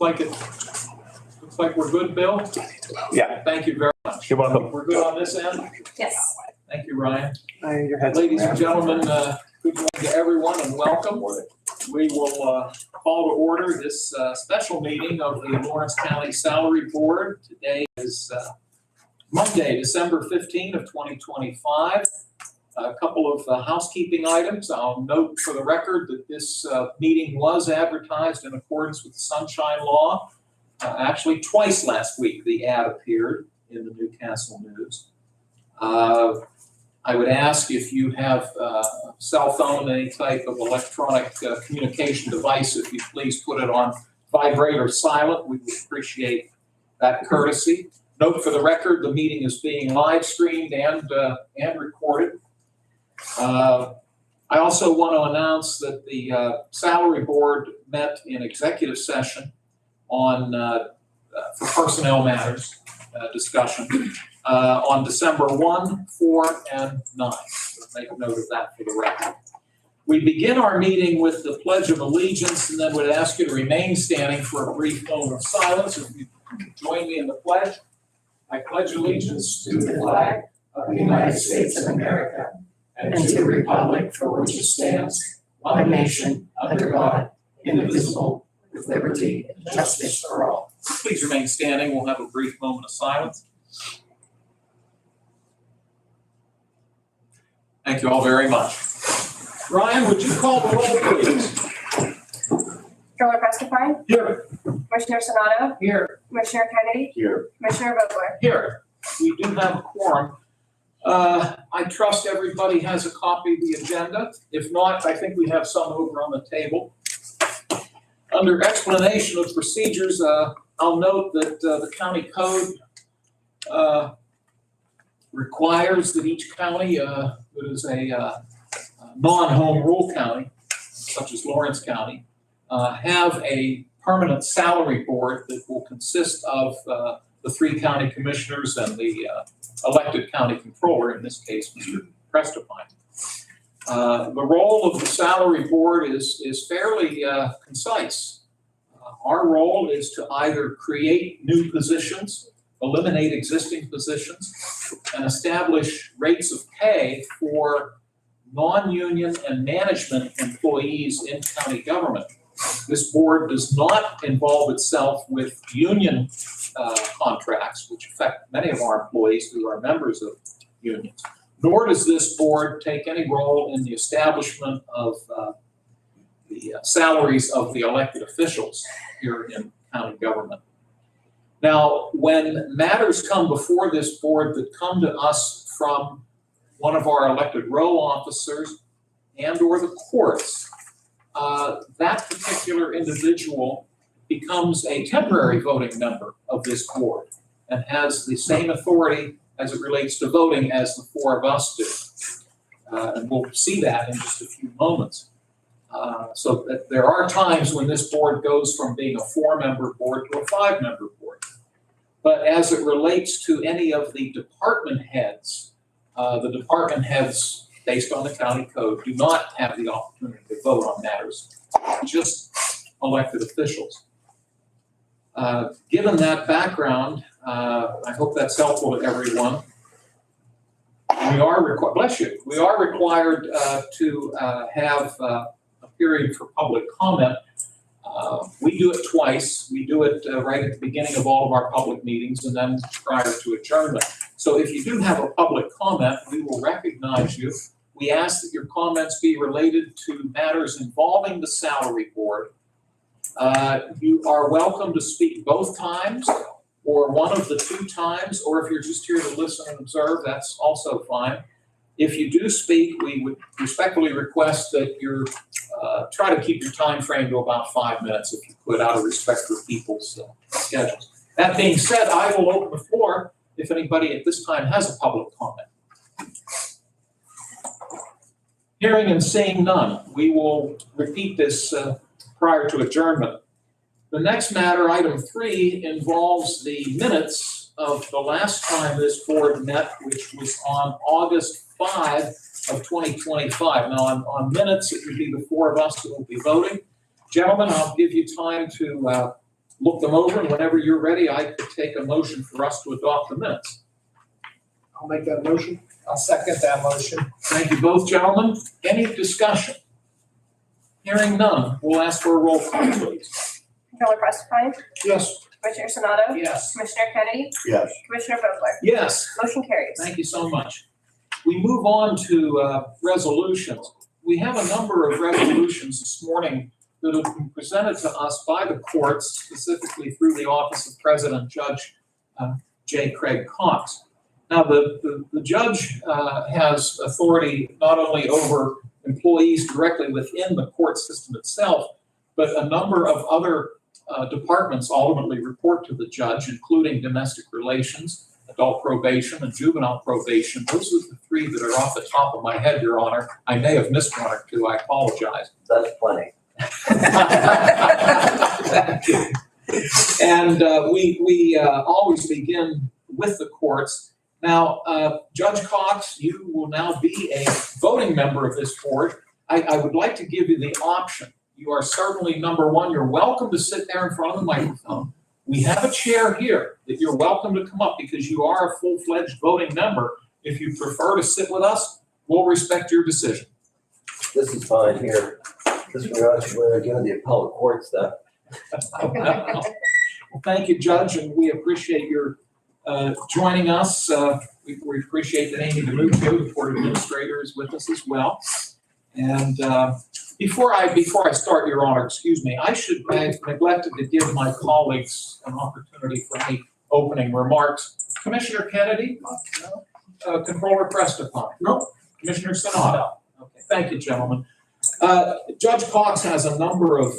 Looks like we're good, Bill? Yeah. Thank you very much. You're welcome. We're good on this end? Yes. Thank you, Ryan. Your head's Ladies and gentlemen, good morning to everyone and welcome. We will call to order this special meeting of the Lawrence County Salary Board. Today is Monday, December 15 of 2025. A couple of housekeeping items. I'll note for the record that this meeting was advertised in accordance with the Sunshine Law. Actually, twice last week, the ad appeared in the Newcastle News. I would ask if you have a cell phone, any type of electronic communication device, if you please put it on vibrate or silent. We would appreciate that courtesy. Note for the record, the meeting is being live streamed and recorded. I also want to announce that the Salary Board met in executive session on for personnel matters discussion on December 1, 4, and 9. So make a note of that for the record. We begin our meeting with the Pledge of Allegiance, and then would ask you to remain standing for a brief moment of silence. If you join me in the pledge. I pledge allegiance to the flag of the United States of America and to the republic for which it stands, one nation, under God, indivisible, with liberty and justice for all. Please remain standing. We'll have a brief moment of silence. Thank you all very much. Ryan, would you call the roll, please? Controller Prescott. Here. Commissioner Sonato. Here. Commissioner Kennedy. Here. Commissioner Vogler. Here. We do have a quorum. I trust everybody has a copy of the agenda. If not, I think we have some over on the table. Under explanation of procedures, I'll note that the county code requires that each county that is a non-home rule county, such as Lawrence County, have a permanent salary board that will consist of the 3 county commissioners and the elected county controller, in this case, Mr. Prestopine. The role of the salary board is fairly concise. Our role is to either create new positions, eliminate existing positions, and establish rates of pay for non-union and management employees in county government. This board does not involve itself with union contracts, which affect many of our employees who are members of unions, nor does this board take any role in the establishment of the salaries of the elected officials here in county government. Now, when matters come before this board that come to us from one of our elected row officers and or the courts, that particular individual becomes a temporary voting member of this board and has the same authority as it relates to voting as the 4 of us do. And we'll see that in just a few moments. So that there are times when this board goes from being a 4-member board to a 5-member board. But as it relates to any of the department heads, based on the county code, do not have the opportunity to vote on matters, just elected officials. Given that background, I hope that's helpful to everyone. We are required to have a period for public comment. We do it twice. We do it right at the beginning of all of our public meetings and then prior to adjournment. So if you do have a public comment, we will recognize you. We ask that your comments be related to matters involving the salary board. You are welcome to speak both times or one of the 2 times, or if you're just here to listen and observe, that's also fine. If you do speak, we would respectfully request that you try to keep your time frame to about 5 minutes, if you could, out of respect for people's schedules. That being said, I will open the floor if anybody at this time has a public comment. Hearing and seeing none, we will repeat this prior to adjournment. The next matter, item 3, involves the minutes of the last time this board met, which was on August 5 of 2025. Now, on minutes, it would be the 4 of us that will be voting. Gentlemen, I'll give you time to look them over, and whenever you're ready, I could take a motion for us to adopt the minutes. I'll make that motion. I'll second that motion. Thank you both, gentlemen. Any discussion? Hearing none, we'll ask for a roll call, please. Controller Prestipine, Yes. Commissioner Sonato, Yes. Commissioner Kennedy, Yes. Commissioner Vogler. Yes. Motion carries. Thank you so much. We move on to resolutions. We have a number of resolutions this morning that have been presented to us by the courts, specifically through the Office of President Judge J. Craig Cox. Now, the judge has authority not only over employees directly within the court system itself, but a number of other departments ultimately report to the judge, including domestic relations, adult probation, and juvenile probation. Those are the three that are off the top of my head, Your Honor. I may have missed one or two. I apologize. That's plenty. Thank you. And we always begin with the courts. Now, Judge Cox, you will now be a voting member of this board. I would like to give you the option. You are certainly, number one, you're welcome to sit there in front of the microphone. We have a chair here that you're welcome to come up because you are a full-fledged voting member. If you prefer to sit with us, we'll respect your decision. This is fine here. This regards when they're doing the appellate court stuff. Well, thank you, Judge, and we appreciate your joining us. We appreciate that Amy DeMuccio, the court administrator, is with us as well. And before I start, Your Honor, excuse me, I neglected to give my colleagues an opportunity for any opening remarks. Commissioner Kennedy? No. Controller Prestipine? No. Commissioner Sonato? Okay, thank you, gentlemen. Judge Cox has a number of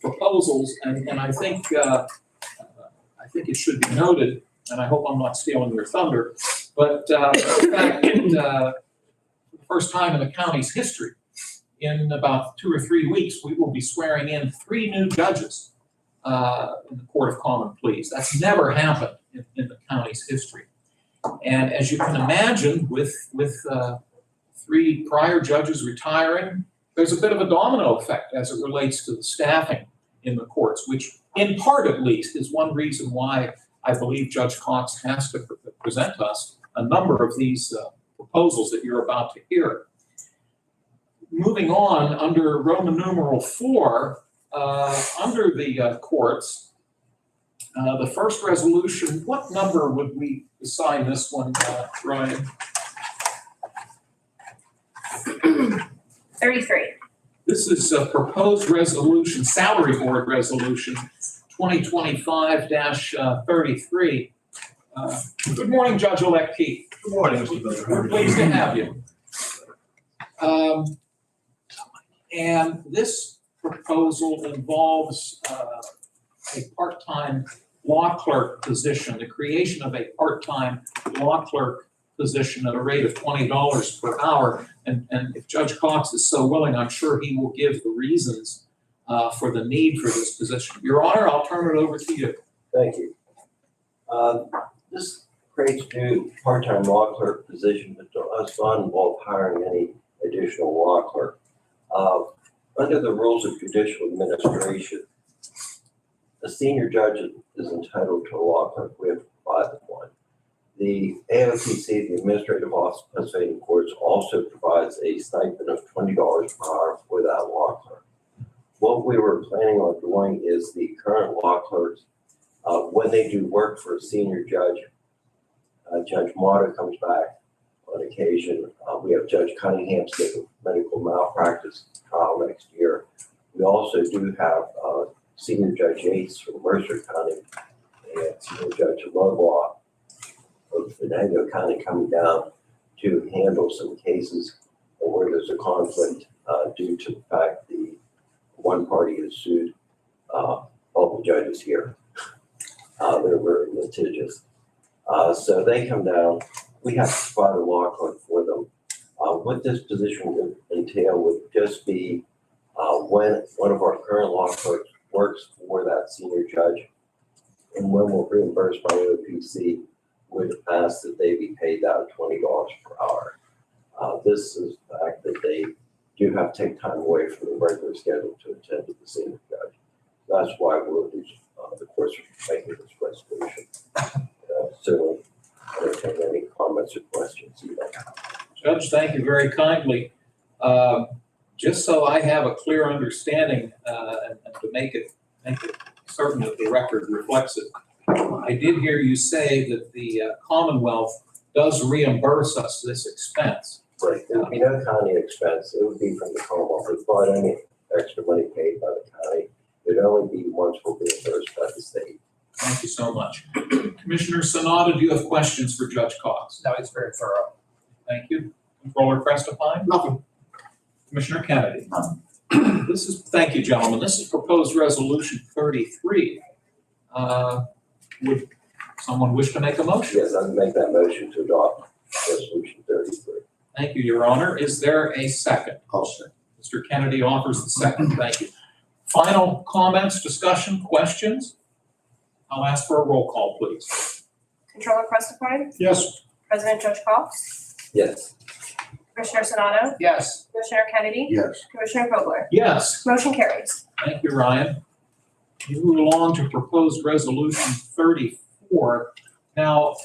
proposals, and I think it should be noted, and I hope I'm not stealing your thunder, but the fact that for the first time in the county's history, in about 2 or 3 weeks, we will be swearing in 3 new judges in the Court of Common Pleas. That's never happened in the county's history. And as you can imagine, with 3 prior judges retiring, there's a bit of a domino effect as it relates to the staffing in the courts, which in part at least is one reason why I believe Judge Cox has to present us a number of these proposals that you're about to hear. Moving on, under Roman numeral 4, under the courts, the first resolution, what number would we assign this one, Ryan? 33. This is a proposed resolution, salary board resolution, 2025-33. Good morning, Judge-elect Keith. Good morning, Mr. President. We're pleased to have you. And this proposal involves a part-time law clerk position, the creation of a part-time law clerk position at a rate of $20 per hour. And if Judge Cox is so willing, I'm sure he will give the reasons for the need for this position. Your Honor, I'll turn it over to you. Thank you. This creates a new part-time law clerk position, but does not involve hiring any additional law clerk. Under the rules of judicial administration, a senior judge is entitled to a law clerk. We have to provide them one. The AOTC, the Administrative Office of Pennsylvania Courts, also provides a stipend of $20 per hour for that law clerk. What we were planning on doing is the current law clerks, when they do work for a senior judge, Judge Marta comes back on occasion. We have Judge Cunningham's medical malpractice trial next year. We also do have Senior Judge Yates from Mercer County and Senior Judge Lovelock of Venango County coming down to handle some cases where there's a conflict due to the fact the one party has sued all the judges here. They're very litigious. So they come down. We have to provide a law clerk for them. What this position would entail would just be when one of our current law clerks works for that senior judge, and when we're reimbursed by OPC, would ask that they be paid that $20 per hour. This is the fact that they do have to take time away from the regular schedule to attend to the senior judge. That's why we'll be the course of making this resolution. Certainly, entertain any comments or questions you may have. Judge, thank you very kindly. Just so I have a clear understanding, and to make it certain that the record reflects it, I did hear you say that the Commonwealth does reimburse us this expense. Right, there would be no county expense, it would be from the Commonwealth, without any extra money paid by the county. It'd only be once we're reimbursed by the state. Thank you so much. Commissioner Sanada, do you have questions for Judge Cox? No, it's very thorough. Thank you. Controller Prestapine? Nothing. Commissioner Kennedy? Thank you, gentlemen. This is proposed resolution 33. Would someone wish to make a motion? Yes, I'd make that motion to adopt resolution 33. Thank you, Your Honor. Is there a second? I'll second. Mr. Kennedy offers the second. Thank you. Final comments, discussion, questions? I'll ask for a roll call, please. Controller Prestapine, Yes. President Judge Cox, Yes, Commissioner Sonato, Yes. Commissioner Kennedy, Yes. Commissioner Vogler. Yes. Motion carries. Thank you, Ryan. We move along to proposed resolution 34. Now,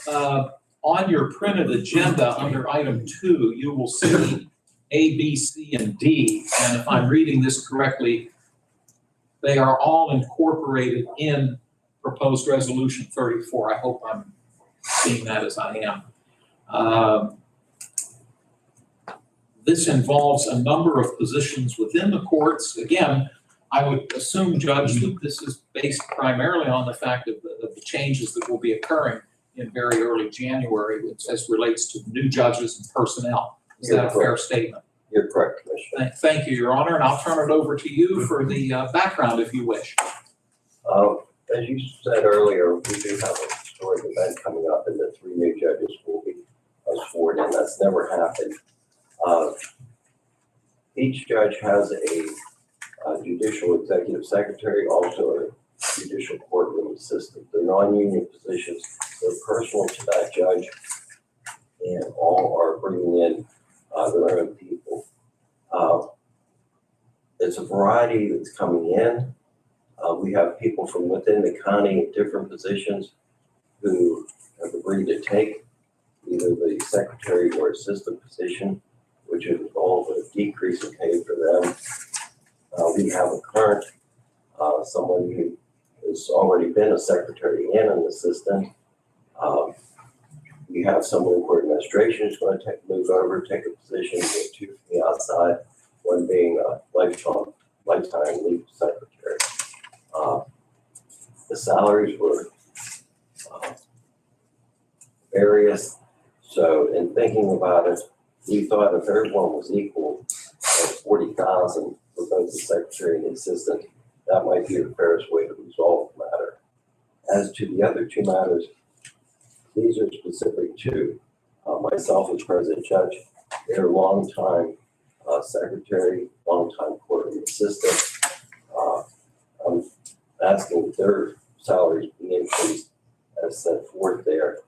on your printed agenda under item 2, you will see A, B, C, and D. And if I'm reading this correctly, they are all incorporated in proposed resolution 34. I hope I'm seeing that as I am. This involves a number of positions within the courts. Again, I would assume, Judge, that this is based primarily on the fact of the changes that will be occurring in very early January as relates to new judges and personnel. Is that a fair statement? you're correct, Commissioner. Thank you, Your Honor, and I'll turn it over to you for the background if you wish. As you said earlier, we do have a historic event coming up, and the 3 new judges will be sworn in. That's never happened. Each judge has a judicial executive secretary, also a judicial courtroom assistant. They're non-union positions. They're personal to that judge, and all are bringing in their own people. It's a variety that's coming in. We have people from within the county in different positions who have agreed to take either the secretary or assistant position, which would involve a decrease in pay for them. We have a current, someone who has already been a secretary and an assistant. We have someone in court administration who's going to move over, take a position, with 2 from the outside, one being a lifetime leave secretary. The salaries were various. So in thinking about it, we thought if everyone was equal at 40,000 for both the secretary and the assistant, that might be the fairest way to resolve the matter. As to the other 2 matters, these are specific to myself as president judge. They're longtime secretary, longtime courtroom assistant. I'm asking that their salaries be increased as set forth there.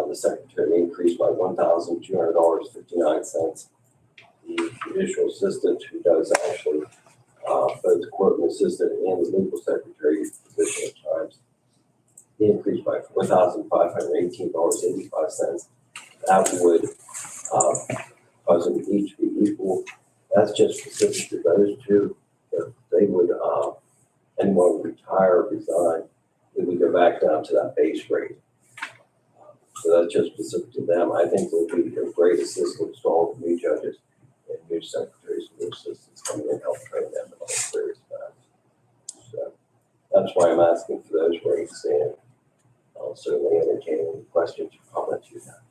The secretary increased by $1,200.59. The judicial assistant, who does actually both the courtroom assistant and the legal secretary position at times, he increased by $4,518.85. That would cause them each to be equal. That's just specific to those 2. If they would, anyone would retire or resign, then we go back down to that base rate. So that's just specific to them. I think they'll be a great assistance to all the new judges and new secretaries and new assistants coming in, help train them in all various matters. So that's why I'm asking for those rates, and I'll certainly entertain any questions or comments you have.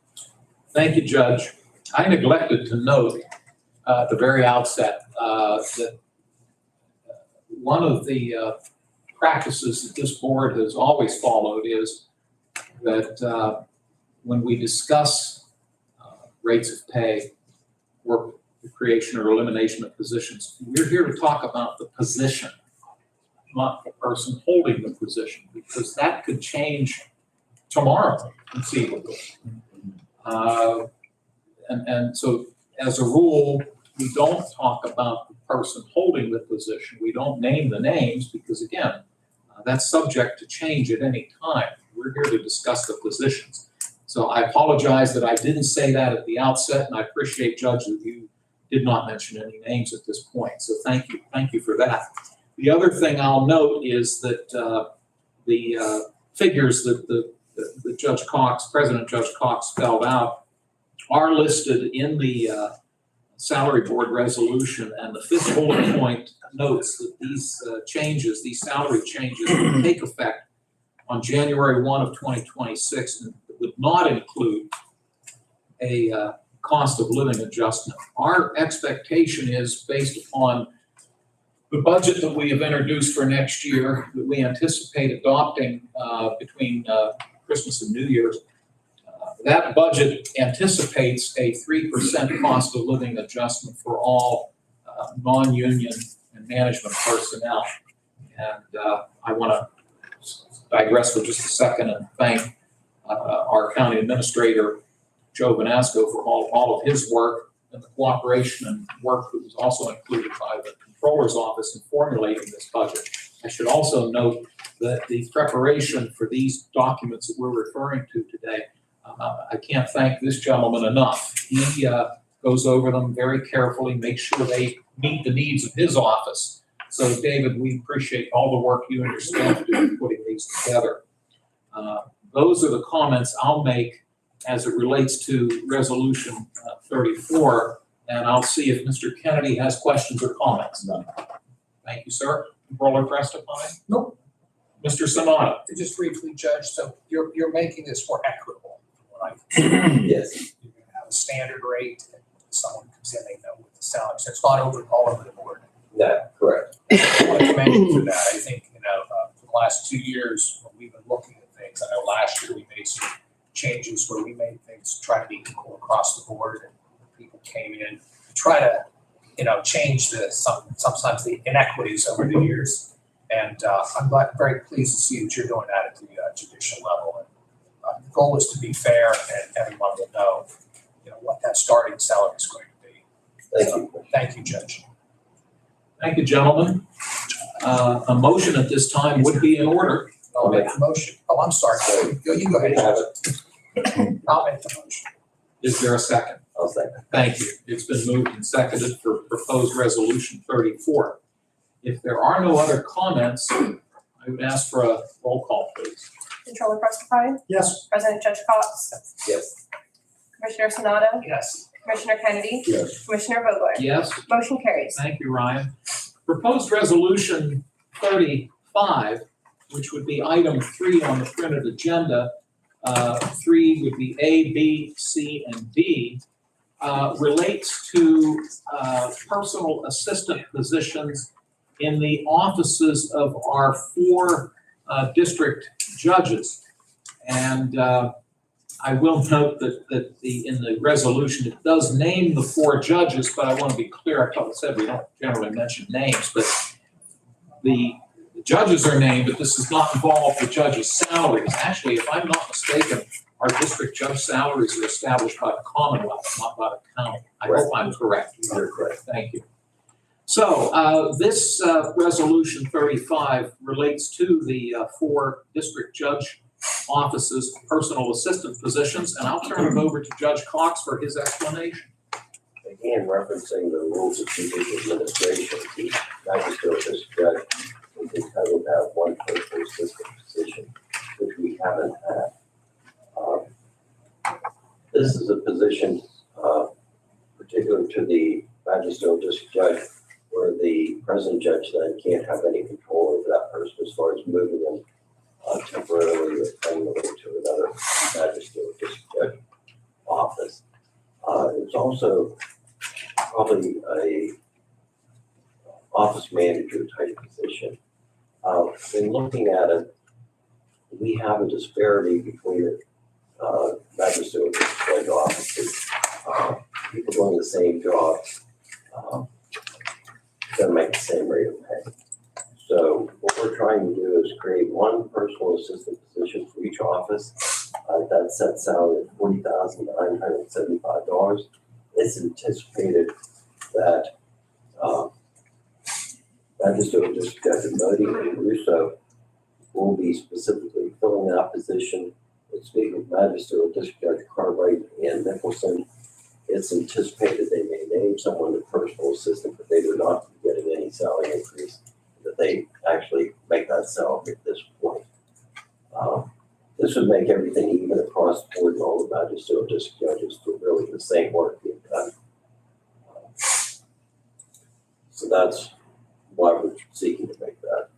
Thank you, Judge. I neglected to note at the very outset that one of the practices that this board has always followed is that when we discuss rates of pay, work, the creation or elimination of positions, we're here to talk about the position, not the person holding the position, because that could change tomorrow, conceivably. And so as a rule, we don't talk about the person holding the position. We don't name the names because, again, That's subject to change at any time. We're here to discuss the positions. So I apologize that I didn't say that at the outset, and I appreciate, Judge, that you did not mention any names at this point. So thank you for that. The other thing I'll note is that the figures that the Judge Cox, President Judge Cox spelled out are listed in the salary board resolution, and the fifth bullet point notes that these changes, these salary changes will take effect on January 1 of 2026 and would not include a cost of living adjustment. Our expectation is based upon the budget that we have introduced for next year, that we anticipate adopting between Christmas and New Year's. That budget anticipates a 3% cost of living adjustment for all non-union and management personnel. And I want to digress for just a second and thank our county administrator, Joe Vanasco, for all of his work and the cooperation and work that was also included by the Controller's Office in formulating this budget. I should also note that the preparation for these documents that we're referring to today, I can't thank this gentleman enough. He goes over them very carefully, makes sure they meet the needs of his office. So, David, we appreciate all the work you and your staff do in putting these together. Those are the comments I'll make as it relates to Resolution 34, and I'll see if Mr. Kennedy has questions or comments. None. Thank you, sir. Controller Prestipine? Nope. Mr. Sanada? Just briefly, Judge, so you're making this more equitable, right? Yes, You're gonna have a standard rate, and someone comes in, they know what the salary, so it's not all over the board. that's correct. I want to commend you for that. I think, for the last 2 years, when we've been looking at things, I know last year we made some changes where we made things try to be equal across the board, and people came in to try to, change sometimes the inequities over the years. And I'm very pleased to see that you're doing that at the judicial level. And the goal is to be fair, and everyone will know, what that starting salary is going to be. Thank you. Thank you, Judge. Thank you, gentlemen. A motion at this time would be in order. I'll make the motion. Oh, I'm sorry. You go ahead. You have Judge. I'll make the motion. Is there a second? I'll second. Thank you. It's been moved and seconded for proposed Resolution 34. If there are no other comments, I would ask for a roll call, please. Controller Prestipine, Yes. President Judge Cox, Yes. Commissioner Sonato, Yes. Commissioner Kennedy, Yes. Commissioner Vogler. Yes? Motion carries. Thank you, Ryan. Proposed Resolution 35, which would be item 3 on the printed agenda, 3 would be A, B, C, and D, relates to personal assistant positions in the offices of our 4 district judges. And I will note that in the resolution, it does name the 4 judges, but I want to be clear. I said we don't generally mention names, but the judges are named, but this does not involve the judges' salaries. Actually, if I'm not mistaken, our district judge salaries are established by the Commonwealth, not by the county. I hope I'm correct. You're correct. Thank you. So this Resolution 35 relates to the 4 district judge offices, personal assistant positions, and I'll turn it over to Judge Cox for his explanation. Again, referencing the rules of judicial administration, the magistrate district judge is entitled to have 1 personal assistant position, which we haven't had. This is a position particular to the magistrate district judge where the president judge then can't have any control over that person as far as moving them temporarily or permanently to another magistrate district judge office. It's also probably a office manager type position. In looking at it, we have a disparity between magistrate judge offices. People doing the same job don't make the same rate of pay. So what we're trying to do is create 1 personal assistant position for each office. That sets out at $40,975. It's anticipated that Magistrate Judge Modi Russo will be specifically filling that position. And speaking of Magistrate District Judge Cartwright and Nicholson, it's anticipated they may name someone as personal assistant, but they would not be getting any salary increase, that they actually make that salary at this point. This would make everything even across the board, and all the magistrate district judges do really the same work being done. So that's why we're seeking to make that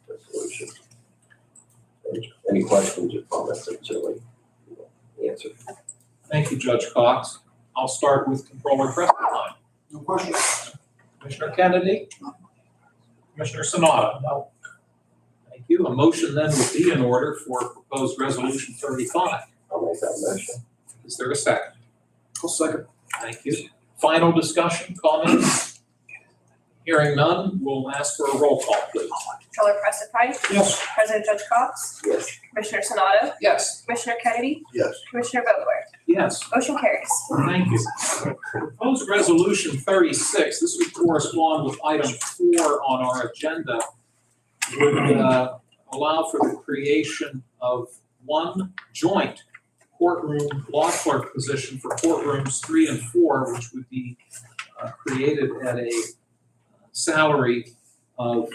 resolution. Any questions or comments, I'm certainly answer. Thank you, Judge Cox. I'll start with Controller Pressline. No questions. Commissioner Kennedy? Commissioner Sanada? No. Thank you. A motion then would be in order for proposed resolution 35. I'll make that motion. Is there a second? I'll second. Thank you. Final discussion, comments? Hearing none, we'll ask for a roll call, please. Controller Preston, Yes. President Judge Cox, Yes. Commissioner Sonato, Yes. Commissioner Kennedy, Yes. Commissioner Vogler. Yes. Motion carries. Thank you. Proposed resolution 36, this would correspond with item 4 on our agenda, would allow for the creation of one joint courtroom law clerk position for courtrooms 3 and 4, which would be created at a salary of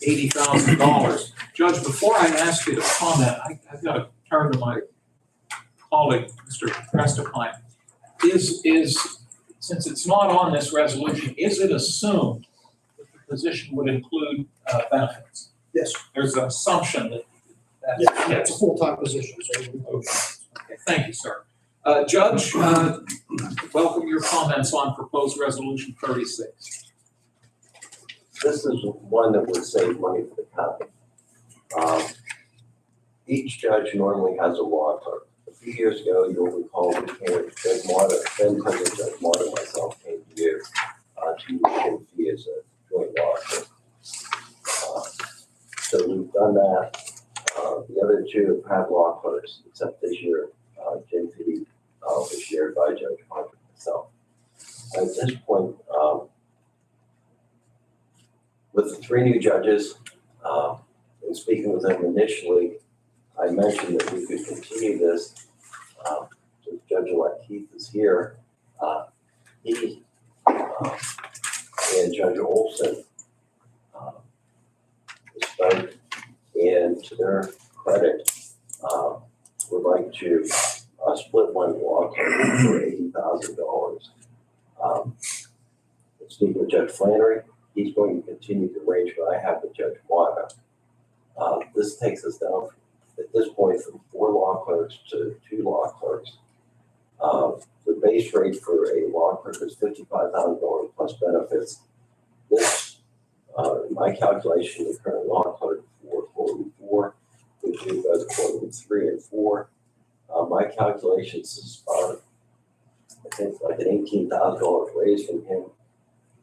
$80,000. Judge, before I ask you to comment, I've got to turn to my colleague, Mr. Prestipine. Since it's not on this resolution, is it assumed that the position would include benefits? Yes. There's an assumption that. Yeah, it's a full-time position, so. Okay, thank you, sir. Judge, welcome your comments on proposed resolution 36. This is one that would save money for the county. Each judge normally has a law clerk. A few years ago, you'll recall we came, Judge Marta, then President Judge Marta and myself came to you to use him fee as a joint law clerk. So we've done that. The other two have had law clerks, except this year, Jim Fee was shared by Judge Marta and myself. At this point, with the 3 new judges, and speaking with them initially, I mentioned that we could continue this. Judge-elect Keith is here. He and Judge Olson spoke, and to their credit, would like to split one law clerk for $80,000. Speaking with Judge Flannery, he's going to continue the arrangement I have with Judge Marta. This takes us down at this point from 4 law clerks to 2 law clerks. The base rate for a law clerk is $55,000 plus benefits. This, in my calculation, the current law clerk for courtroom 4 would do both courtroom 3 and 4. My calculations is about, I think, like an $18,000 raise from him.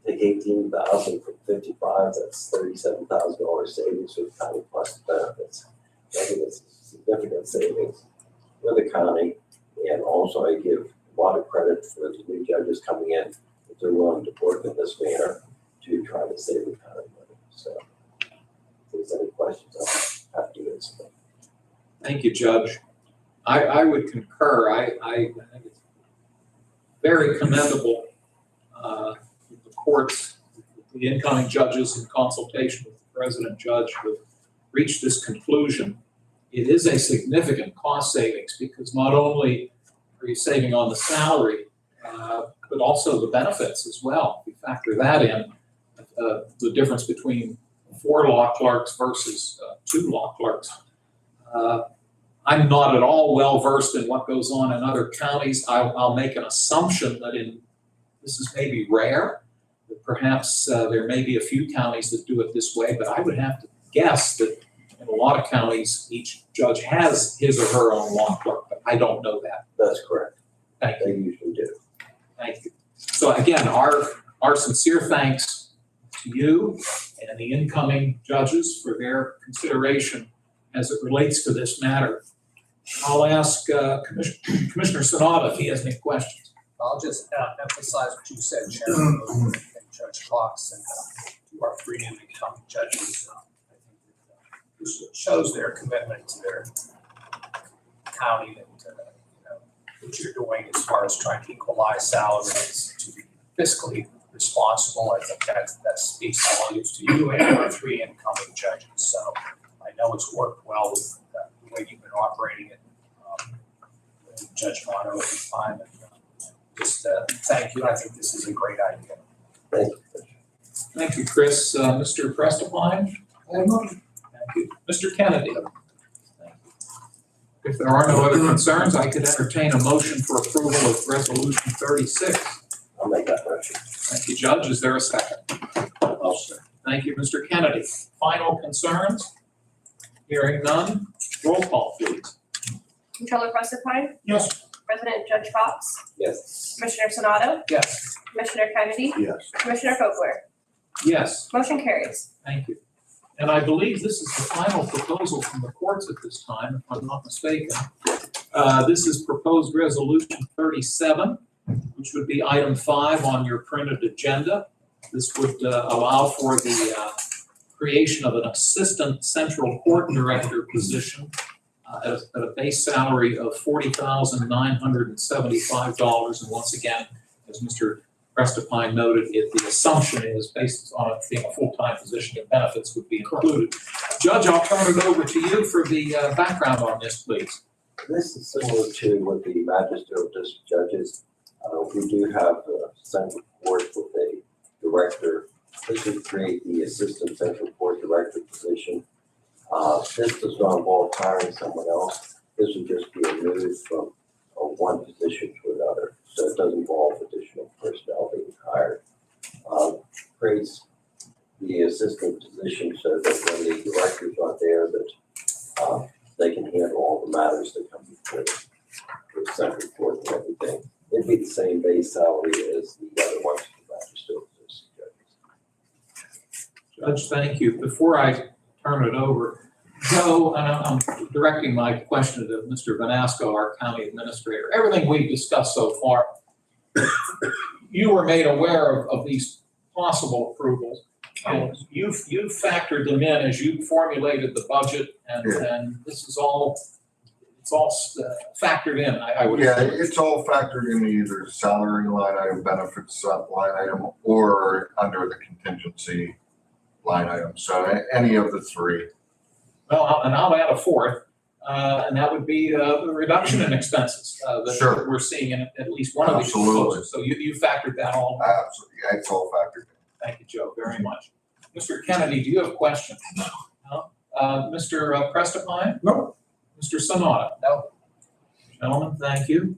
Take $18,000 from 55, that's $37,000 savings for the county plus the benefits. I think it's significant savings for the county, and also I give a lot of credit for the new judges coming in, that they're willing to work in this manner to try to save the county money. So, if there's any questions, I'll have to answer them. Thank you, Judge. I would concur. I think it's very commendable the courts, the incoming judges in consultation with the president judge have reached this conclusion. It is a significant cost savings because not only are you saving on the salary, but also the benefits as well. If you factor that in, the difference between 4 law clerks versus 2 law clerks. I'm not at all well versed in what goes on in other counties. I'll make an assumption that this is maybe rare, that perhaps there may be a few counties that do it this way, but I would have to guess that in a lot of counties, each judge has his or her own law clerk, but I don't know that. That's correct. Thank They you. usually do. Thank you. So again, our sincere thanks to you and the incoming judges for their consideration as it relates to this matter. I'll ask Commissioner Sanada if he has any questions. I'll just emphasize what you said, Chairman, and Judge Cox, and to our 3 new incoming judges. I think that This shows their commitment to their county and, what you're doing as far as trying to equalize salaries, to be fiscally responsible. I think that speaks volumes to you and our three incoming judges. So I know it's worked well with the way you've been operating it, Judge Mono at the time. And just thank you. I think this is a great idea. Thank you. Thank you, Chris. Mr. Prestipine? I have nothing. Thank you. Mr. Kennedy? Thank you. If there are no other concerns, I could entertain a motion for approval of Resolution 36. I'll make that motion. Thank you, Judge. Is there a second? Thank you, Mr. Kennedy. Final concerns? Hearing none. Roll call, please. Controller Prestipine, Yes. President Judge Cox, Yes. Commissioner Sonato, Yes. Commissioner Kennedy, Yes. Commissioner Vogler. Yes, Motion carries. thank you. And I believe this is the final proposal from the courts at this time, if I'm not mistaken. This is proposed resolution 37, which would be item 5 on your printed agenda. This would allow for the creation of an assistant central court director position at a base salary of $40,975. And once again, as Mr. Prestipine noted, the assumption is based on it being a full-time position, that benefits would be included. Judge, I'll turn it over to you for the background on this, please. This is similar to what the magisterial district judges. We do have a central court with a director. This would create the assistant central court director position. This does not involve hiring someone else. This would just be a move from one position to another. So it does involve additional personnel being hired. Creates the assistant position so that when the director's not there, that they can handle all the matters that come before the central court and everything. It'd be the same base salary as the other ones, the magisterial district judges. Judge, thank you. Before I turn it over, Joe, and I'm directing my question to Mr. Vanasco, our county administrator. Everything we've discussed so far, you were made aware of these possible approvals. And you've factored them in as you formulated the budget, and this is all, it's all factored in, I would. Yeah, it's all factored in either salary line item, benefits line item, or under the contingency line item. So any of the three. Well, and I'll add a fourth, and that would be the reduction in expenses Sure. that we're seeing in at least one of these Absolutely. proposals. So you factored that all. Absolutely, yeah, it's all factored in. Thank you, Joe, very much. Mr. Kennedy, do you have questions? No. Mr. Prestipine? No. Mr. Sonata? No. Gentlemen, thank you.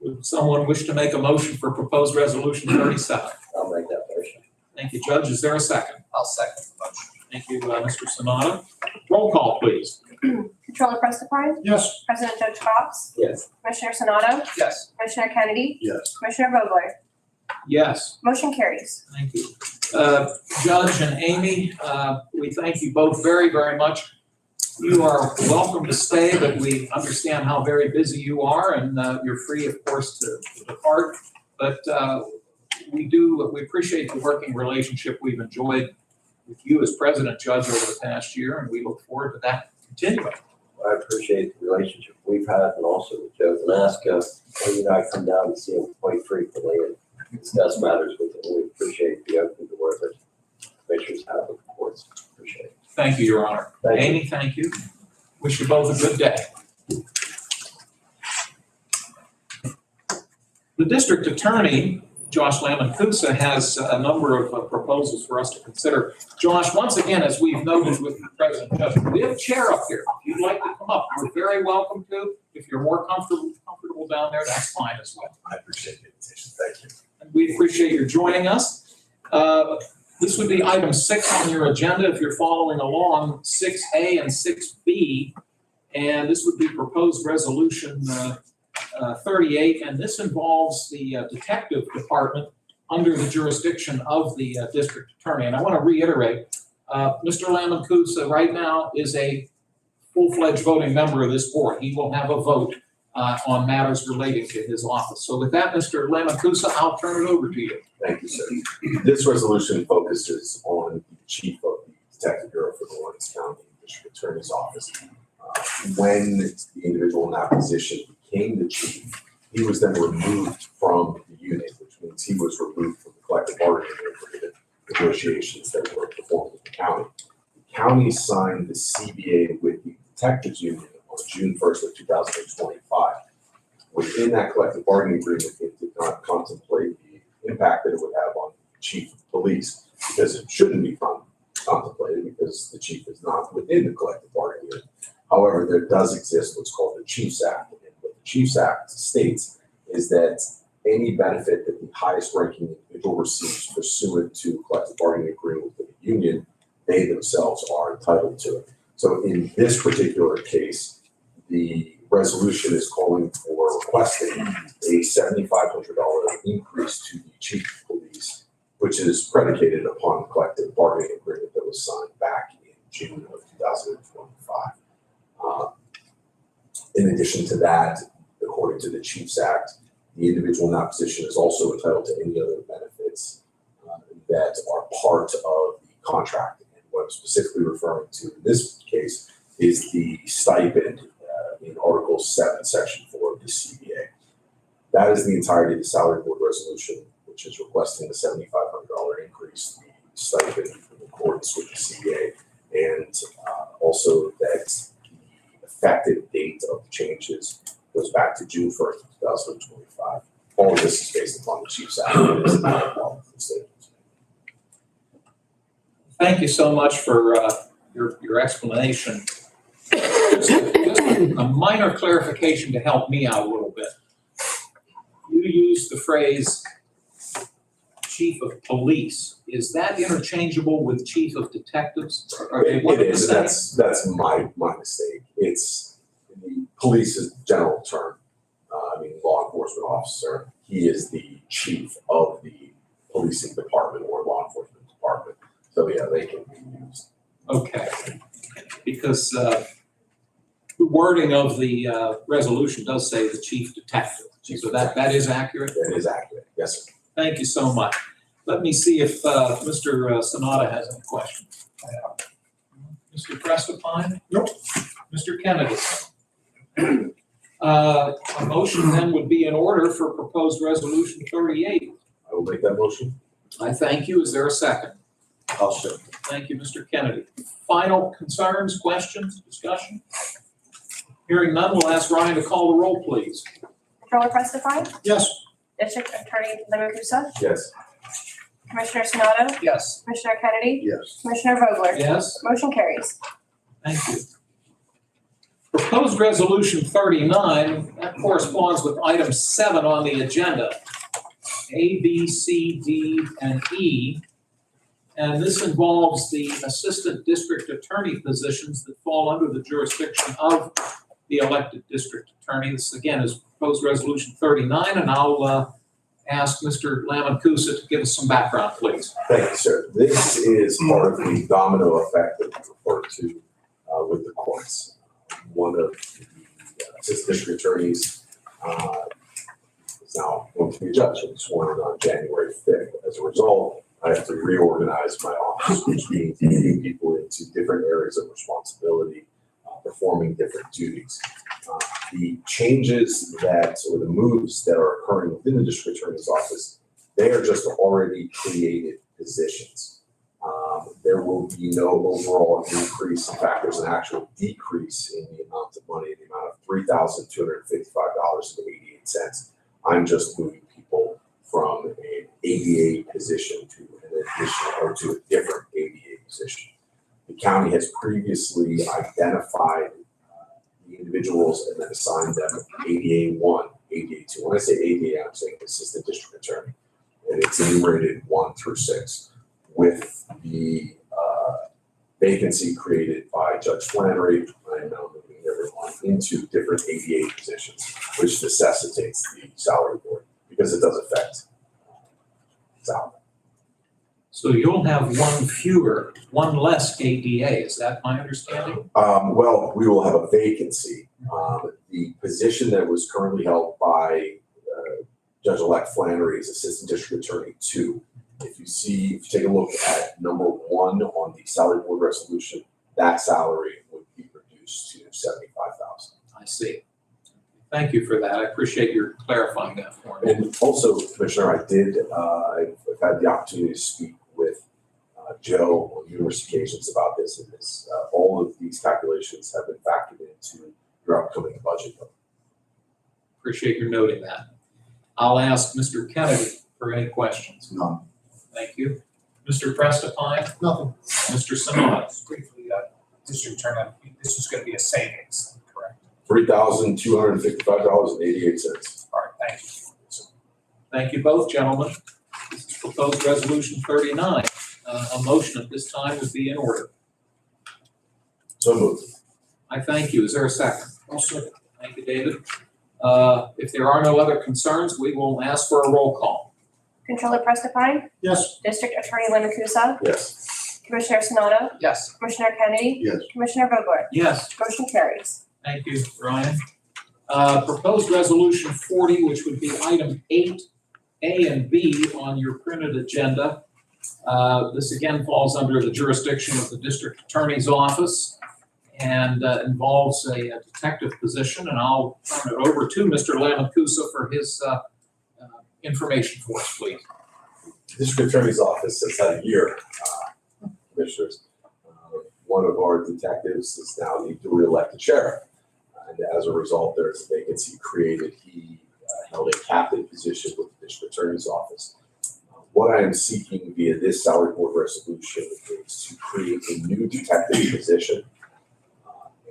Would someone wish to make a motion for proposed resolution 37? I'll make that motion. Thank you, Judge. Is there a second? I'll second the motion. Thank you, Mr. Sonata. Roll call, please. Controller Prestipine, Yes. President Judge Cox, Yes. Commissioner Sonato, Yes. Commissioner Kennedy, Yes. Commissioner Vogler. Yes. Motion carries. Thank you. Judge and Amy, we thank you both very, very much. You are welcome to stay, but we understand how very busy you are, and you're free, of course, to depart. But we appreciate the working relationship we've enjoyed with you as president, Judge, over the past year, and we look forward to that continuing. I appreciate the relationship we've had and also with Joe Vanasco. You know, I come down and see him quite frequently and discuss matters with him. We appreciate the open door that commissioners have with the courts. Appreciate it. Thank you, Your Honor. Thank you. Amy, thank you. Wish you both a good day. The district attorney, Josh Lamancusa, has a number of proposals for us to consider. Josh, once again, as we've noted with the President Judge, we have a chair up here. If you'd like to come up, you're very welcome to. If you're more comfortable down there, that's fine as well. I appreciate the invitation. Thank you. And we appreciate your joining us. This would be item 6 on your agenda if you're following along, 6A and 6B. And this would be proposed resolution 38, and this involves the detective department under the jurisdiction of the district attorney. And I want to reiterate, Mr. Lamancusa right now is a full-fledged voting member of this board. He will have a vote on matters relating to his office. So with that, Mr. Lamancusa, I'll turn it over to you. Thank you, sir. This resolution focuses on the chief of the Detective Bureau for the Lawrence County district attorney's office. When the individual in that position became the chief, he was then removed from the unit, which means he was removed from the collective bargaining agreement negotiations that were performed with the county. The county signed the CBA with the detectives union on June 1st of 2025. Within that collective bargaining agreement, it did not contemplate the impact that it would have on the chief of police, because it shouldn't be contemplated because the chief is not within the collective bargaining unit. However, there does exist what's called the Chiefs Act. And what the Chiefs Act states is that any benefit that the highest ranking individual receives pursuant to collective bargaining agreement with the union, they themselves are entitled to it. So in this particular case, the resolution is calling for requesting a $7,500 increase to the chief of police, which is predicated upon the collective bargaining agreement that was signed back in June of 2025. In addition to that, according to the Chiefs Act, the individual in that position is also entitled to any other benefits that are part of the contract. And what I'm specifically referring to in this case is the stipend in Article 7, Section 4 of the CBA. That is the entirety of the salary board resolution, which is requesting the $7,500 increase, the stipend in accordance with the CBA, and also that the effective date of the changes goes back to June 1st, 2025. All of this is based upon the Chiefs Act. It is not a law of the state. Thank you so much for your explanation. Just a minor clarification to help me out a little bit. You used the phrase chief of police. Is that interchangeable with chief of detectives? Are they one It and the is, same? that's my mistake. It's, the police is a general term. Law enforcement officer, he is the chief of the policing department or law enforcement department. So yeah, they can be used. Okay, because the wording of the resolution does say the chief detective. So that is accurate? That is accurate, yes, sir. Thank you so much. Let me see if Mr. Sanada has any questions. Mr. Prestipine? Nope. Mr. Kennedy? A motion then would be in order for proposed resolution 38. I will make that motion. I thank you. Is there a second? I'll second. Thank you, Mr. Kennedy. Final concerns, questions, discussion? Hearing none, we'll ask Ryan to call the roll, please. Controller Prestipine? Yes. District Attorney Levincusa? Yes. Commissioner Sonato? Yes. Commissioner Kennedy? Yes. Commissioner Vogler? Yes? Motion carries. Thank you. Proposed resolution 39, that corresponds with item 7 on the agenda. A, B, C, D, and E. And this involves the assistant district attorney positions that fall under the jurisdiction of the elected district attorney. This again is proposed resolution 39, and I'll ask Mr. Levincusa to give us some background, please. Thank you, sir. This is part of the domino effect that we refer to with the courts. One of the assistant district attorneys is now going to be a judge and sworn in on January 5th. As a result, I have to reorganize my office, which means moving people into different areas of responsibility, performing different duties. The changes or the moves that are occurring within the district attorney's office, they are just already created positions. There will be no overall increase. In fact, there's an actual decrease in the amount of money, the amount of $3,255.88. I'm just moving people from an ADA position to an additional or to a different ADA position. The county has previously identified the individuals and then assigned them ADA 1, ADA 2. When I say ADA, I'm saying assistant district attorney, and it's enumerated 1 through 6. With the vacancy created by Judge Flannery, I'm now moving everyone into different ADA positions, which necessitates the salary board because it does affect salary. So you'll have one less ADA, is that my understanding? Well, we will have a vacancy. The position that was currently held by Judge-elect Flannery is Assistant District Attorney 2. If you take a look at number 1 on the salary board resolution, that salary would be reduced to $75,000. I see. Thank you for that. I appreciate your clarifying that for me. And also, Commissioner, I've had the opportunity to speak with Joe on numerous occasions about this, and all of these calculations have been factored into your upcoming budget. Appreciate your noting that. I'll ask Mr. Kennedy for any questions. None. Thank you. Mr. Prestipine, Nothing. Mr. Sanada. Just briefly, District Attorney, this is gonna be a savings, correct? $3,255.88. All right, thank you. Thank you both, gentlemen. This is proposed resolution 39. A motion at this time would be in order. So moved. I thank you. Is there a second? I'll second. Thank you, David. If there are no other concerns, we will ask for a roll call. Controller Prestipine, Yes. District Attorney Lemakusa, Yes. Commissioner Sonato, Yes, Commissioner Kennedy, Yes. Commissioner Vogler, Yes. motion carries. Thank you, Ryan. Proposed resolution 40, which would be item 8A and B on your printed agenda. This again falls under the jurisdiction of the District Attorney's Office and involves a detective position, and I'll turn it over to Mr. Lamakusa for his information for us, please. District Attorney's Office has had a year, Commissioners. One of our detectives is now need to reelect the sheriff. And as a result, there's a vacancy created. He held a captain position with the District Attorney's Office. What I am seeking via this salary board resolution is to create a new detective position.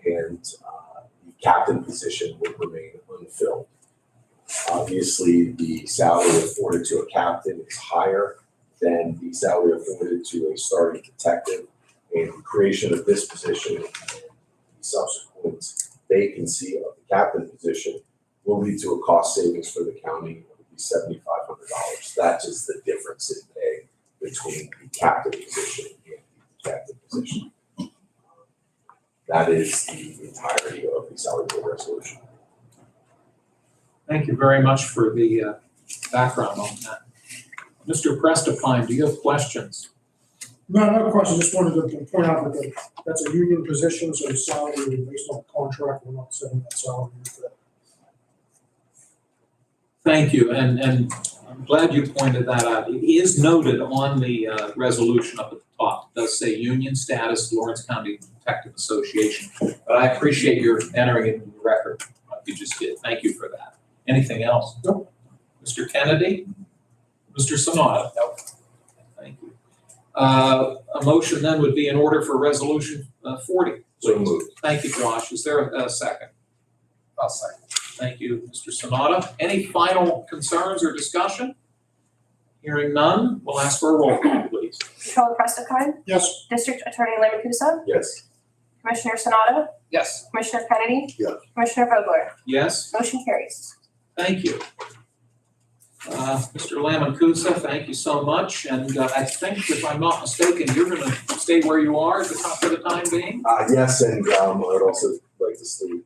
And the captain position would remain unfilled. Obviously, the salary afforded to a captain is higher than the salary afforded to a starting detective. And the creation of this position and the subsequent vacancy of the captain position will lead to a cost savings for the county of $7,500. That is the difference in pay between the captain position and the detective position. That is the entirety of the salary board resolution. Thank you very much for the background on that. Mr. Prestipine, do you have questions? No question, just wanted to point out that that's a union position, so the salary is based on contract, we're not setting that salary. Thank you, and I'm glad you pointed that out. It is noted on the resolution up at the top. It does say union status, Lawrence County Detective Association. But I appreciate your entering it in the record, like you just did. Thank you for that. Anything else? Nope. Mr. Kennedy? Mr. Sanada? Nope. Thank you. A motion then would be in order for resolution 40. So moved. Thank you, Josh. Is there a second? I'll second. Thank you, Mr. Sanada. Any final concerns or discussion? Hearing none, we'll ask for a roll call, please. Controller Prestipine, Yes. District Attorney Lemakusa, Yes. Commissioner Sonato, Yes, Commissioner Kennedy, Yes. Commissioner Vogler, Yes, motion carries. thank you. Mr. Lamakusa, thank you so much. And I think, if I'm not mistaken, you're going to stay where you are for the time being? Yes, and I would also like to state,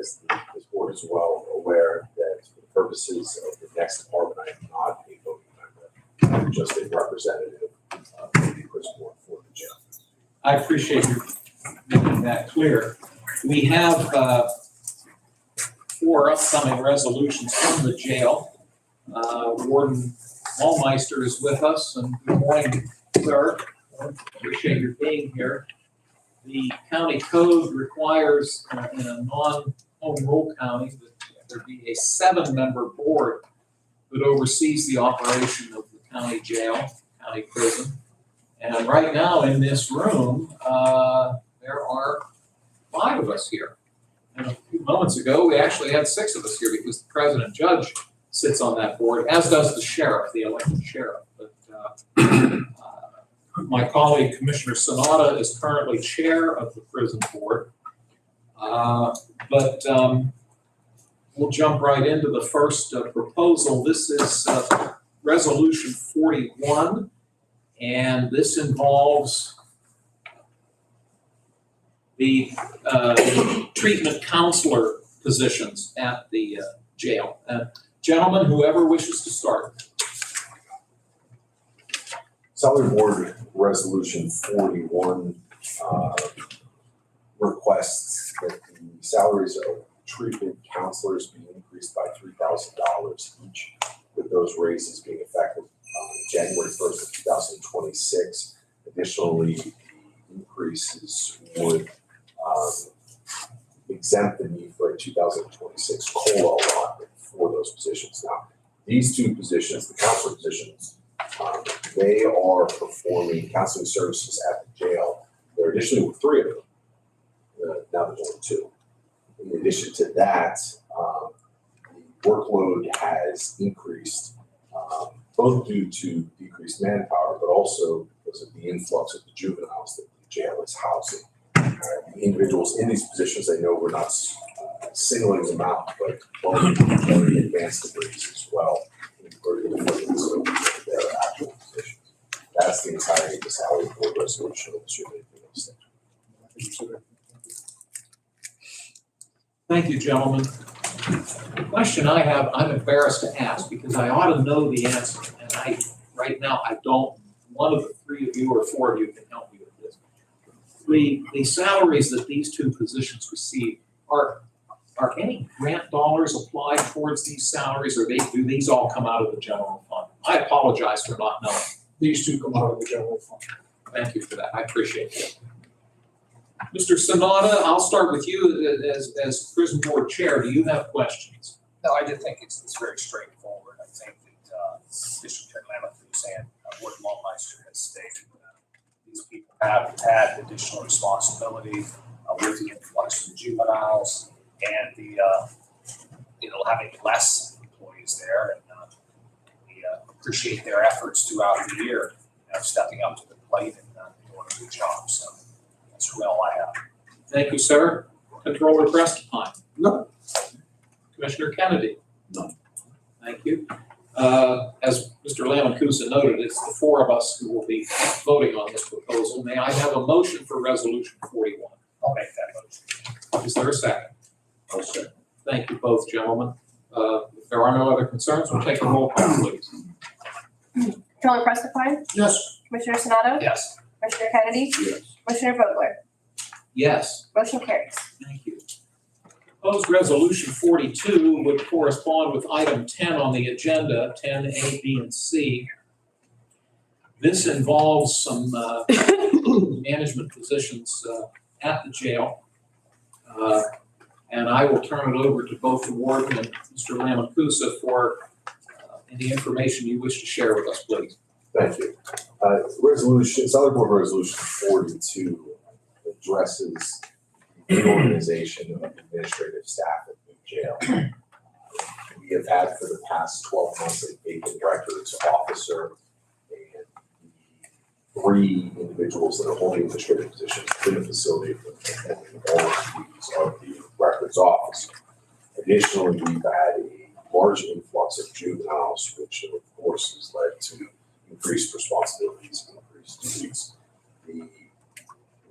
as this board is well aware, that for the purposes of the next department, I am not a voting member. I'm just a representative of the prison board for the jail. I appreciate you making that clear. We have 4 upcoming resolutions from the jail. Warden Hallmeister is with us, and good morning, sir. Appreciate your being here. The county code requires in a non-home rule county that there be a 7-member board that oversees the operation of the county jail, county prison. And right now in this room, there are 5 of us here. And a few moments ago, we actually had 6 of us here because the president judge sits on that board, as does the sheriff, the elected sheriff. But my colleague, Commissioner Sanada, is currently chair of the prison board. But we'll jump right into the first proposal. This is Resolution 41, and this involves the treatment counselor positions at the jail. Gentlemen, whoever wishes to start. Salary Board Resolution 41 requests that the salaries of treatment counselors be increased by $3,000 each, with those raises being effective January 1st of 2026. Additionally, the increases would exempt the need for a 2026 COLA allotment for those positions. Now, these two positions, the counselor positions, they are performing counseling services at the jail. There additionally were 3 of them. Now there's only 2. In addition to that, the workload has increased, both due to decreased manpower, but also because of the influx of the juveniles that the jail is housing. The individuals in these positions, I know we're not singling them out, but very advanced degrees as well, including the their actual positions. That's the entirety of the salary board resolution. Unless you have anything else to add. Thank you, gentlemen. The question I have, I'm embarrassed to ask because I ought to know the answer. And right now, I don't. One of the 3 of you or 4 of you can help me with this. The salaries that these 2 positions receive, are any grant dollars applied towards these salaries, or do these all come out of the general fund? I apologize for not knowing. These 2 come out of the general fund. Thank you for that. I appreciate it. Mr. Sanada, I'll start with you as prison board chair. Do you have questions? No, I just think it's very straightforward. I think that District Attorney Lamont and Warden Longmeister has stated these people have had additional responsibility with the influx of juveniles and the having less employees there, and we appreciate their efforts throughout the year, stepping up to the plate and doing a good job. So that's really all I have. Thank you, sir. Controller Prestipine? No. Commissioner Kennedy? No. Thank you. As Mr. Lamacusa noted, it's the 4 of us who will be voting on this proposal. May I have a motion for Resolution 41? I'll make that motion. Is there a second? I'll say. Thank you both, gentlemen. If there are no other concerns, we'll take a roll call, please. Controller Prestipine? Yes. Commissioner Sonato? Yes. Commissioner Kennedy? Yes. Commissioner Vogler? Yes. Motion carries. Thank you. Proposed Resolution 42 would correspond with item 10 on the agenda, 10A, B, and C. This involves some management positions at the jail. And I will turn it over to both the warden and Mr. Lamacusa for any information you wish to share with us, please. Thank you. Salary Board Resolution 42 addresses the organization of administrative staff at the jail. We have had for the past 12 months a vacant records officer, and the 3 individuals that are holding administrative positions in the facility and all of these are the records officer. Additionally, we've had a large influx of juveniles, which of course has led to increased responsibilities and increased duties. The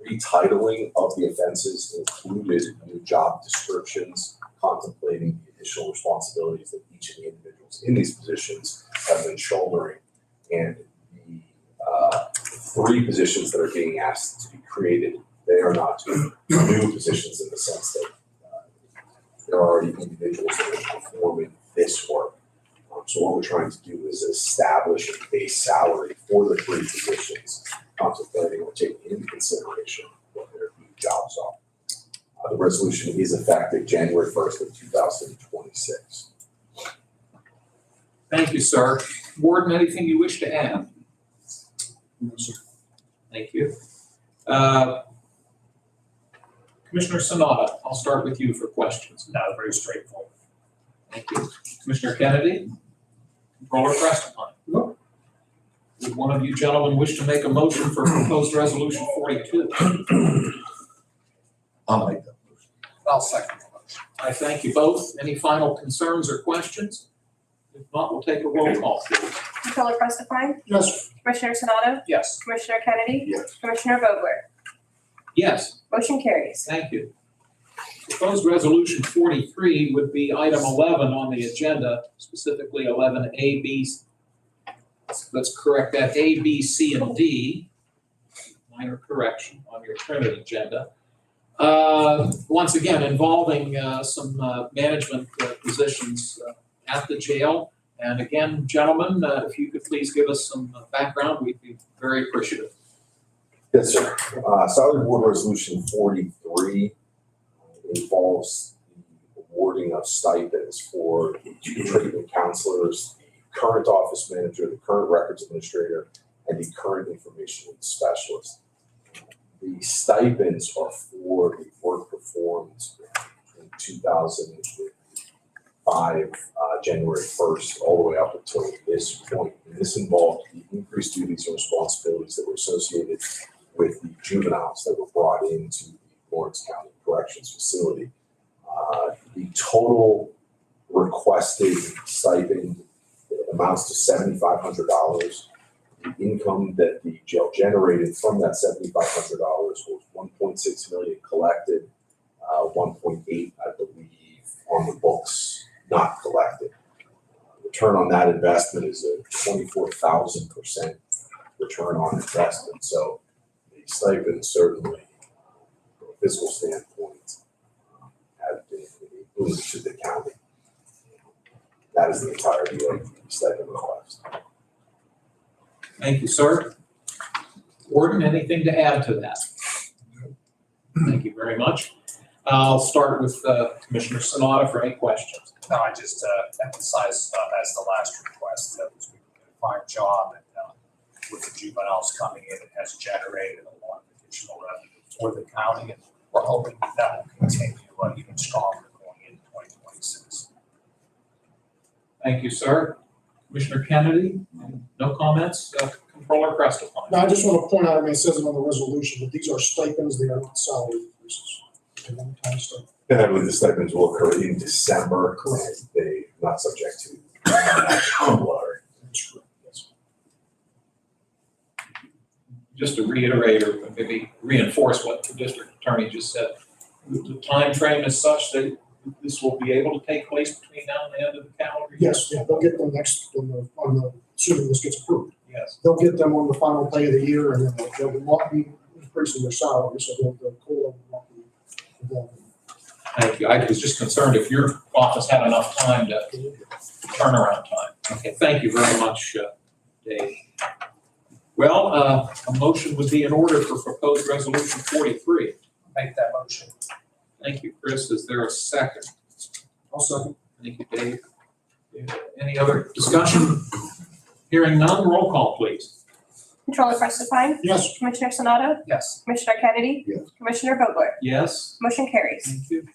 retitling of the offenses included new job descriptions contemplating the additional responsibilities that each of the individuals in these positions have been shouldering. And the 3 positions that are being asked to be created, they are not new positions in the sense that there are already individuals that are performing this work. So what we're trying to do is establish a base salary for the 3 positions, contemplating or taking into consideration what their new jobs are. The resolution is effective January 1st of 2026. Thank you, sir. Warden, anything you wish to add? No, sir. Thank you. Commissioner Sanada, I'll start with you for questions. No, very straightforward. Thank you. Commissioner Kennedy? Controller Prestipine? No. Would one of you gentlemen wish to make a motion for proposed resolution 42? I'll make that motion. I'll second the motion. I thank you both. Any final concerns or questions? If not, we'll take a roll call, please. Controller Prestipine? Yes. Commissioner Sonato? Yes. Commissioner Kennedy? Yes. Commissioner Vogler? Yes, Motion carries. thank you. Proposed resolution 43 would be item 11 on the agenda, specifically 11A, B. Let's correct that, A, B, C, and D. Minor correction on your printed agenda. once again involving some management positions at the jail. And again, gentlemen, if you could please give us some background, we'd be very appreciative. Yes, sir. Salary Board Resolution 43 involves the awarding of stipends for the two treatment counselors, the current office manager, the current records administrator, and the current information specialist. The stipends are for the work performed in 2005, January 1st, all the way up until this point. And this involved the increased duties and responsibilities that were associated with the juveniles that were brought into the Lawrence County Corrections Facility. The total requested stipend amounts to $7,500. The income that the jail generated from that $7,500 was 1.6 million collected, 1.8, I believe, on the books, not collected. Return on that investment is a 24,000% return on investment. So the stipend certainly, from a fiscal standpoint, have been a boost to the county. That is the entirety of the stipend request. Thank you, sir. Gordon, anything to add to that? Thank you very much. I'll start with Commissioner Sanada for any questions. No, I just emphasize as the last request that was a fine job and with the juveniles coming in, it has generated a lot of additional revenue for the county, and we're hoping that will continue even stronger going into 2026. Thank you, sir. Commissioner Kennedy, no comments? Controller Crestefine. Now, I just want to point out, I mean, it says it on the resolution, but these are stipends, they are not salary increases. Okay, one-time stipend. And I believe the stipends will occur in December. Correct. They're not subject to lottery. That's correct, yes. Just to reiterate or maybe reinforce what the district attorney just said, the time frame is such that this will be able to take place between now and the end of the calendar year? Yes, yeah, they'll get them next, assuming this gets approved. Yes. They'll get them on the final day of the year, and then they'll not be increasing their salary, so the COLA will not be involved. Thank you. I was just concerned if your office had enough time to turnaround time. Okay, thank you very much, Dave. Well, a motion would be in order for proposed resolution 43. Make that motion. Thank you, Chris. Is there a second? I'll second. Thank you, Dave. Any other discussion? Hearing none, roll call, please. Controller Crestefine, Yes, Commissioner Sonato, Yes. Commissioner Kennedy, Yes. Commissioner Vogler, Yes? motion carries. Thank you.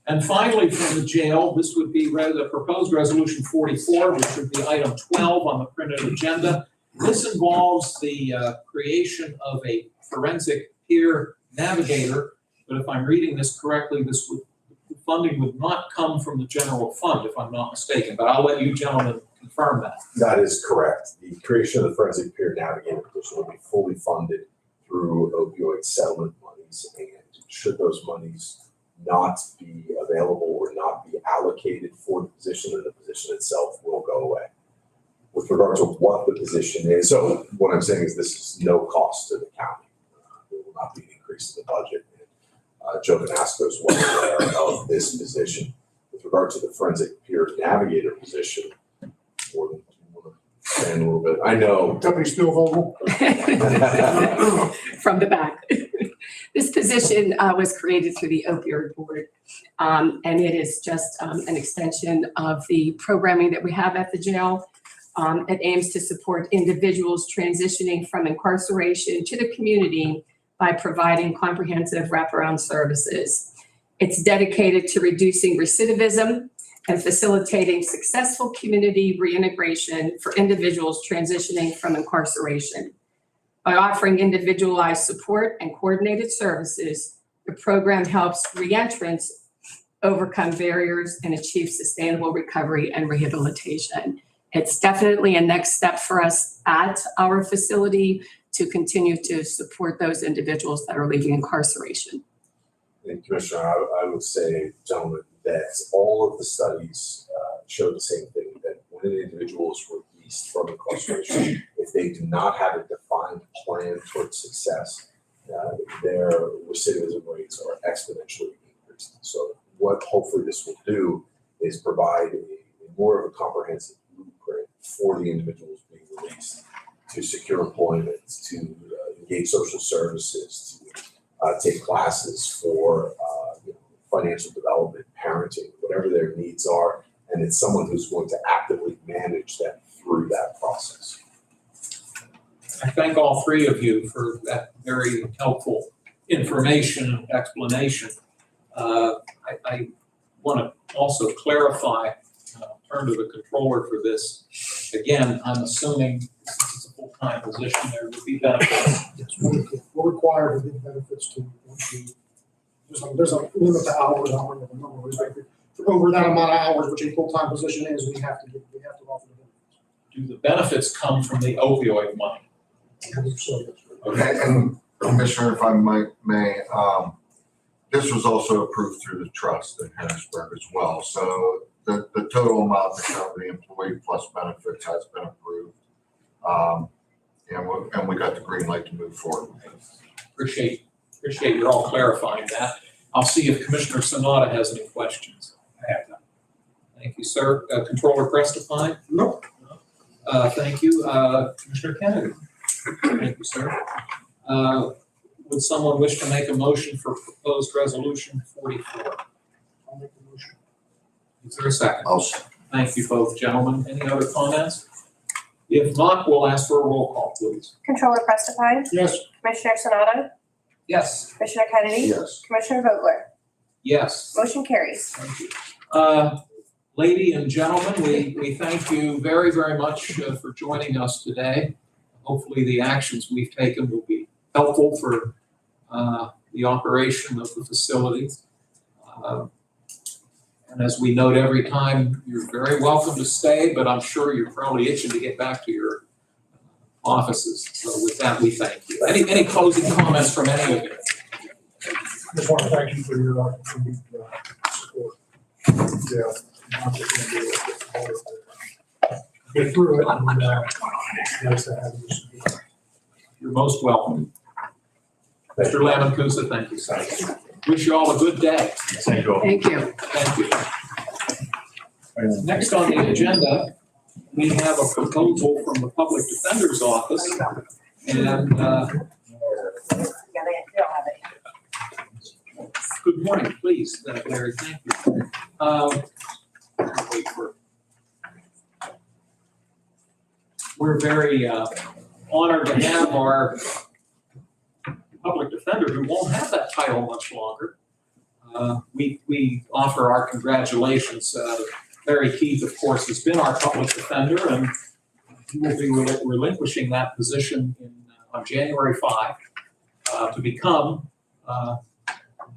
And finally, from the jail, this would be the proposed resolution 44, which would be item 12 on the printed agenda. This involves the creation of a forensic peer navigator, but if I'm reading this correctly, the funding would not come from the general fund, if I'm not mistaken, but I'll let you gentlemen confirm that. That is correct. The creation of the Forensic Peer Navigator position will be fully funded through opioid settlement monies. And should those monies not be available or not be allocated for the position, then the position itself will go away. With regard to what the position is, so what I'm saying is this is no cost to the county. There will not be an increase in the budget. Joe Vanasco is well aware of this position. With regard to the Forensic Peer Navigator position, more than expand a little bit. I know. Deputy Spielvogel. From the back. This position was created through the opioid board, and it is just an extension of the programming that we have at the jail. It aims to support individuals transitioning from incarceration to the community by providing comprehensive wraparound services. It's dedicated to reducing recidivism and facilitating successful community reintegration for individuals transitioning from incarceration. By offering individualized support and coordinated services, the program helps reentrants overcome barriers and achieve sustainable recovery and rehabilitation. It's definitely a next step for us at our facility to continue to support those individuals that are leaving incarceration. And Commissioner, I would say, gentlemen, that all of the studies show the same thing, that when an individual is released from incarceration, if they do not have a defined plan towards success, their recidivism rates are exponentially increasing. So what hopefully this will do is provide more of a comprehensive blueprint for the individuals being released to secure employment, to engage social services, to take classes for financial development, parenting, whatever their needs are. And it's someone who's going to actively manage them through that process. I thank all three of you for that very helpful information and explanation. I want to also clarify, turn to the controller for this. Again, I'm assuming this is a full-time position, there would be benefits. We're required to give benefits to, there's a limit to hours, I don't remember the number, but for over that amount of hours, which a full-time position is, we have to offer the benefits. Do the benefits come from the opioid money? So, Okay, and Commissioner, if I may, this was also approved through the trust in Harrisburg as well. So the total amount to cover the employee plus benefits has been approved. And we got the green light to move forward. Appreciate you all clarifying that. I'll see if Commissioner Sanada has any questions. I have none. Thank you, sir. Controller Prestipine? No. Thank you. Commissioner Kennedy? Thank you, sir. Would someone wish to make a motion for proposed resolution 44? I'll make the motion. Is there a second? I'll Thank you both, gentlemen. Any other comments? If not, we'll ask for a roll call, please. Controller Prestipine, Yes. Commissioner Sanada, Yes. Commissioner Kennedy, yes. Commissioner Vogler, Yes. motion carries. Thank you. Lady and gentlemen, we thank you very, very much for joining us today. Hopefully the actions we've taken will be helpful for the operation of the facility. And as we note every time, you're very welcome to stay, but I'm sure you're probably itching to get back to your offices. So with that, we thank you. Any closing comments from any of you? Just want to thank you for your continued support. Yeah. Get through it, and it's nice to have you. You're most welcome. Mr. Lamancusa, thank you, sir. Wish you all a good day. Thank you. Thank you. Next on the agenda, we have a proposal from the Public Defender's Office. And Yeah, they don't have it. good morning, please, Larry, thank you. Wait for- We're very honored to have our public defender who won't have that title much longer. We offer our congratulations. Larry Keith, of course, has been our public defender, and he will be relinquishing that position on January 5 to become a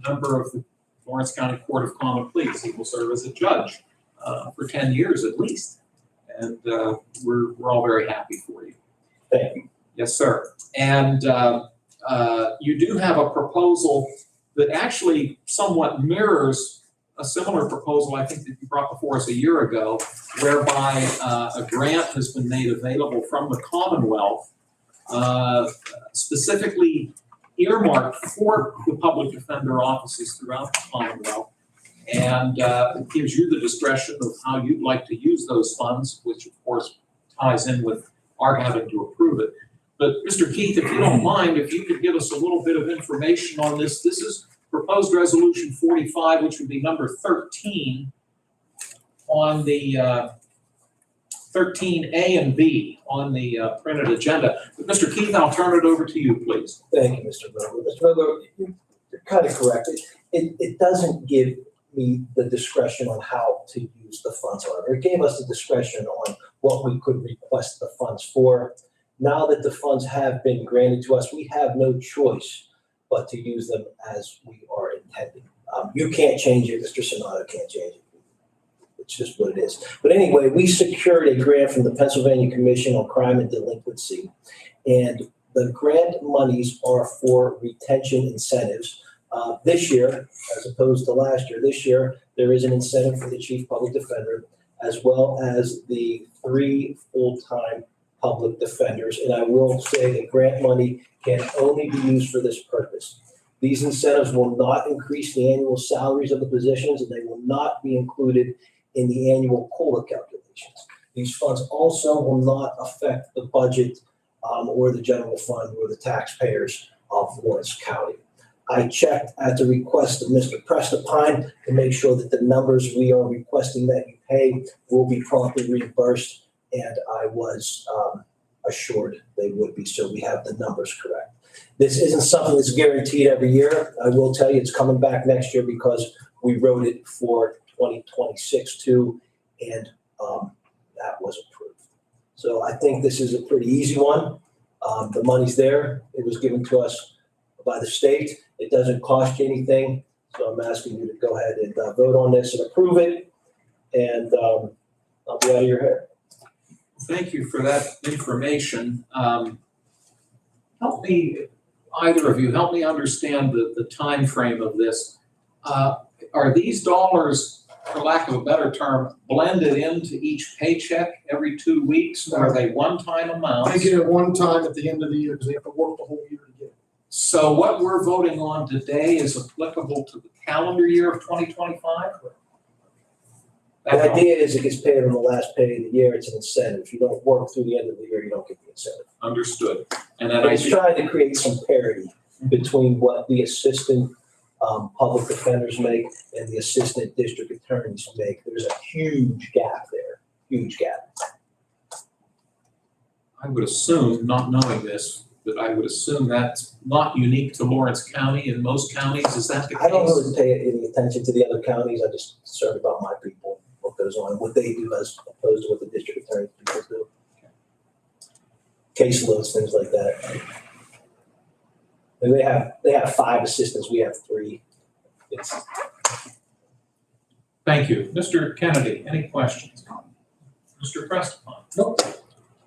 member of the Lawrence County Court of Common Pleas. He will serve as a judge for 10 years at least, and we're all very happy for you. Thank you. Yes, sir. And you do have a proposal that actually somewhat mirrors a similar proposal I think that you brought before us a year ago, whereby a grant has been made available from the Commonwealth, specifically earmarked for the public defender offices throughout the Commonwealth. And it gives you the discretion of how you'd like to use those funds, which of course ties in with our having to approve it. But Mr. Keith, if you don't mind, if you could give us a little bit of information on this. This is proposed resolution 45, which would be number 13 on the 13A and B on the printed agenda. But Mr. Keith, I'll turn it over to you, please. Thank you, Mr. Vogler. Mr. Vogler, you're kind of correct. It doesn't give me the discretion on how to use the funds. However, it gave us the discretion on what we could request the funds for. Now that the funds have been granted to us, we have no choice but to use them as we are intending. You can't change it, Mr. Sanada can't change it. It's just what it is. But anyway, we secured a grant from the Pennsylvania Commission on Crime and Delinquency, and the grant monies are for retention incentives. This year, as opposed to last year, this year, there is an incentive for the chief public defender, as well as the 3 full-time public defenders. And I will say that grant money can only be used for this purpose. These incentives will not increase the annual salaries of the positions, and they will not be included in the annual COLA calculations. These funds also will not affect the budget or the general fund or the taxpayers of Lawrence County. I checked at the request of Mr. Prestipine to make sure that the numbers we are requesting that you pay will be promptly reimbursed, and I was assured they would be, so we have the numbers correct. This isn't something that's guaranteed every year. I will tell you it's coming back next year because we wrote it for 2026 too, and that was approved. So I think this is a pretty easy one. The money's there. It was given to us by the state. It doesn't cost you anything. So I'm asking you to go ahead and vote on this and approve it. And I'll be out of your hair. Thank you for that information. Help me, either of you, help me understand the timeframe of this. Are these dollars, for lack of a better term, blended into each paycheck every 2 weeks? Or are they one-time amounts? They get it one time at the end of the year because they have to work the whole year to get it. So what we're voting on today is applicable to the calendar year of 2025? The idea is it gets paid on the last pay of the year. It's an incentive. If you don't work through the end of the year, you don't get the incentive. Understood. And then But it's trying to create some parity between what the assistant public defenders make and the assistant district attorneys make. There's a huge gap there, huge gap. I would assume, not knowing this, but I would assume that's not unique to Lawrence County. In most counties, is that the case? I don't really pay any attention to the other counties. I just concerned about my people, what goes on, what they do as opposed to what the district attorney people do. Caseloads, things like that. And they have 5 assistants, we have 3. It's, Thank you. Mr. Kennedy, any questions? Mr. Prestipine? Nope.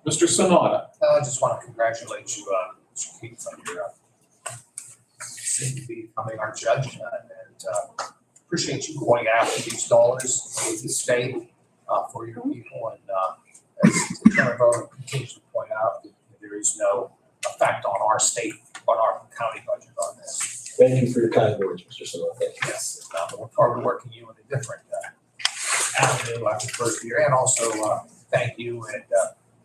Mr. Sanada? I just want to congratulate you, Mr. Keith, on your soon to be becoming our judge, and appreciate you going after these dollars with the state for your people. And as the Chairman Vogt continues to point out, there is no effect on our state, on our county budget on this. thank you for your kind words, Mr. Sinoka. Yes, we're probably working you in a different avenue after the first year, and also thank you, and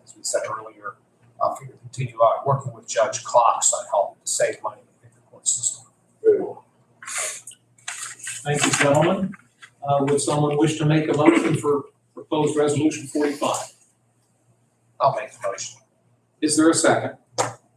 as we said earlier, for your continued working with Judge Cox on helping to save money in the court system. Very well. Thank you, gentlemen. Would someone wish to make a motion for proposed resolution 45? I'll make the motion. Is there a second?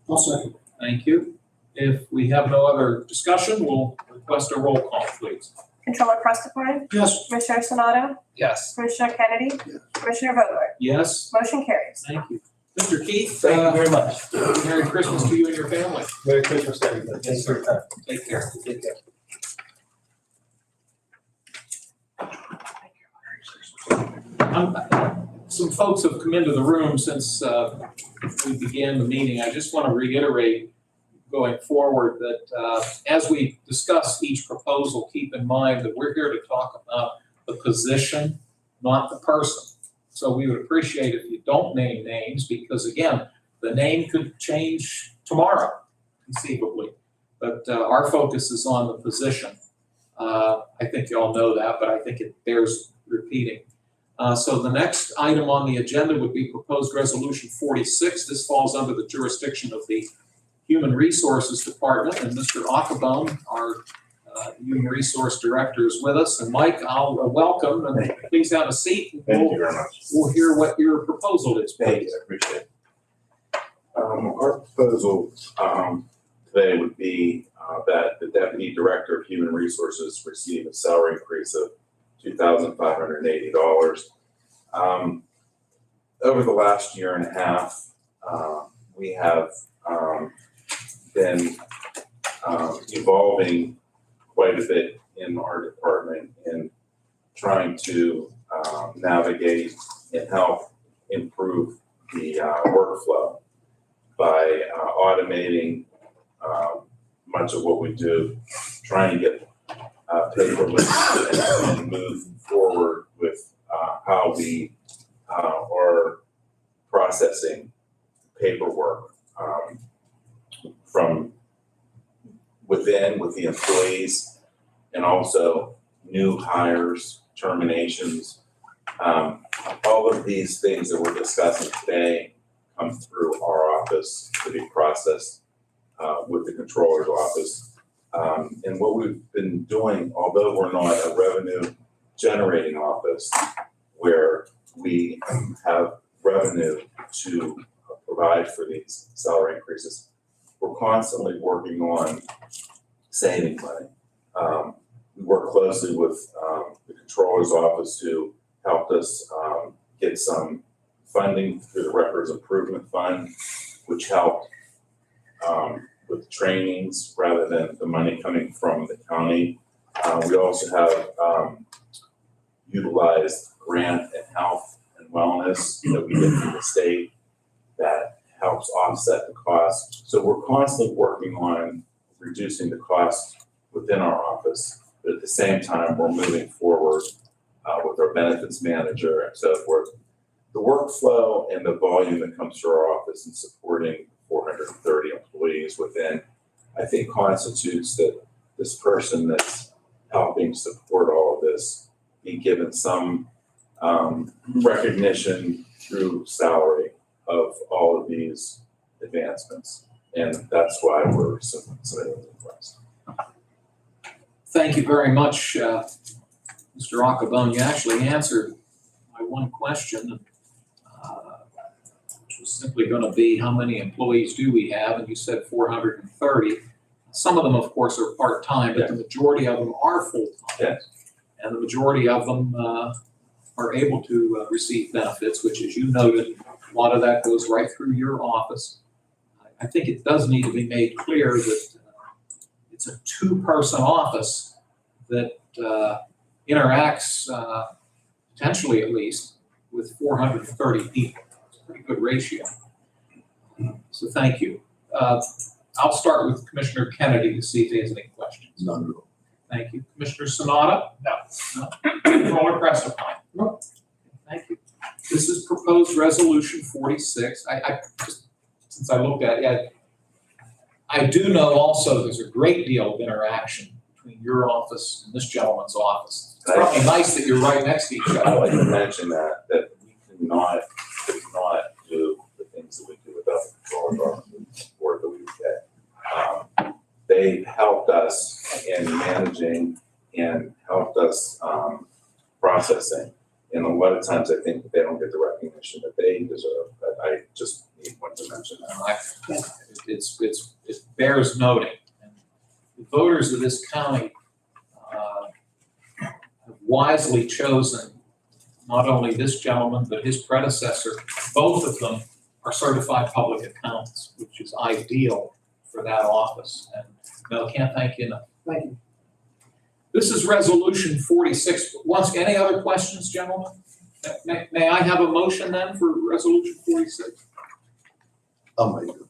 I'll second. Thank you. If we have no other discussion, we'll request a roll call, please. Controller Prestipine? Yes. Commissioner Sonato? Yes. Commissioner Kennedy? Yes. Commissioner Vogler? Yes, Motion carries. thank you. Mr. Keith, Thank you very much. Merry Christmas to you and your family. Merry Christmas, everybody. Thanks for your time. Take care. Take care. Some folks have come into the room since we began the meeting. I just want to reiterate going forward that as we discuss each proposal, keep in mind that we're here to talk about the position, not the person. So we would appreciate if you don't name names, because again, the name could change tomorrow, conceivably. But our focus is on the position. I think you all know that, but I think it bears repeating. So the next item on the agenda would be proposed resolution 46. This falls under the jurisdiction of the Human Resources Department, and Mr. Achabone, our Human Resource Director, is with us. And Mike, I'll welcome, and please have a seat. And Thank you very much. We'll hear what your proposal is, Thank please. you, I appreciate it. Our proposal today would be that the Deputy Director of Human Resources receive a salary increase of $2,580. Over the last year and a half, we have been evolving quite a bit in our department in trying to navigate and help improve the workflow by automating much of what we do, trying to get paperless and move forward with how we are processing paperwork from within with the employees, and also new hires, terminations. All of these things that we're discussing today come through our office to be processed with the controller's office. And what we've been doing, although we're not a revenue generating office where we have revenue to provide for these salary increases, we're constantly working on saving money. We work closely with the controller's office who helped us get some funding through the Records Improvement Fund, which helped with trainings rather than the money coming from the county. We also have utilized grant and health and wellness that we get from the state that helps offset the cost. So we're constantly working on reducing the cost within our office, but at the same time, we're moving forward with our benefits manager and so forth. The workflow and the volume that comes through our office and supporting 430 employees within, I think, constitutes that this person that's helping support all of this be given some recognition through salary of all of these advancements. And that's why we're submitting the request. Thank you very much, Mr. Acabone. You actually answered my one question, which was simply going to be how many employees do we have? And you said 430. Some of them, of course, are part-time, but the majority of them are full-time. Yes. And the majority of them are able to receive benefits, which, as you noted, a lot of that goes right through your office. I think it does need to be made clear that it's a two-person office that interacts, potentially at least, with 430 people. It's a pretty good ratio. So thank you. I'll start with Commissioner Kennedy to see if he has any questions. None at all. Thank you. Commissioner Sanada? No. Controller Prestopine? No. Thank you. This is proposed resolution 46. I just, since I looked at it, I do know also there's a great deal of interaction between your office and this gentleman's office. It's probably nice that you're right next to each I'd other. like to mention that we cannot do the things that we do without the controller's office or the UK. They helped us in managing and helped us processing. And a lot of times I think that they don't get the recognition that they deserve, but I just need to mention that. It bears noting. And the voters of this county have wisely chosen not only this gentleman, but his predecessor. Both of them are certified public accountants, which is ideal for that office. And Mel, can't thank you enough. Thank you. This is resolution 46. Once, any other questions, gentlemen? May I have a motion then for resolution 46? I'll make it.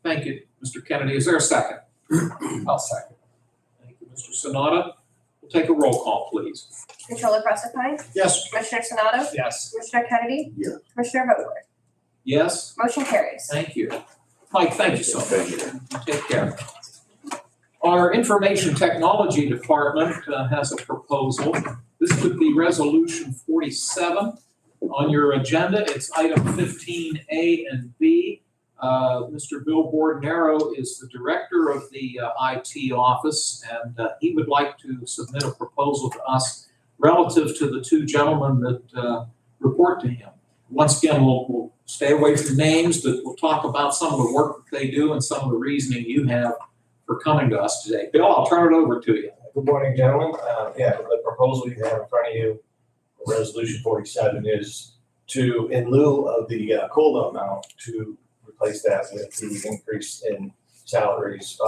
Thank you, Mr. Kennedy. Is there a second? I'll second. Thank you, Mr. Sanada. We'll take a roll call, please. Controller Prestopine? Yes. Commissioner Sonato? Yes. Commissioner Kennedy? Yeah. Commissioner Vogler? Yes? Motion carries. Thank you. Mike, thank you so much. Thank you. Take care. Our Information Technology Department has a proposal. This would be Resolution 47. On your agenda, it's item 15A and B. Mr. Bill Bordenaro is the director of the IT office, and he would like to submit a proposal to us relative to the two gentlemen that report to him. Once again, we'll stay away from names, but we'll talk about some of the work that they do and some of the reasoning you have for coming to us today. Bill, I'll turn it over to you. Good morning, gentlemen. The proposal you have in front of you, Resolution 47, is to, in lieu of the COLA amount, to replace that with the increase in salaries.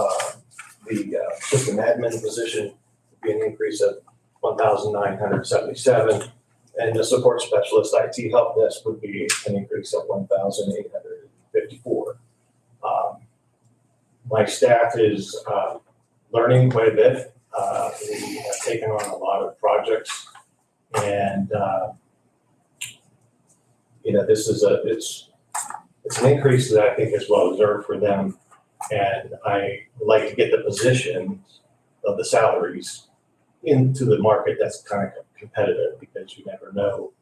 The system admin position would be an increase of 1,977, and the support specialist IT help desk would be an increase of 1,854. My staff is learning quite a bit. We have taken on a lot of projects, and this is it's an increase that I think is well deserved for them. And I would like to get the position of the salaries into the market that's kind of competitive, because you never know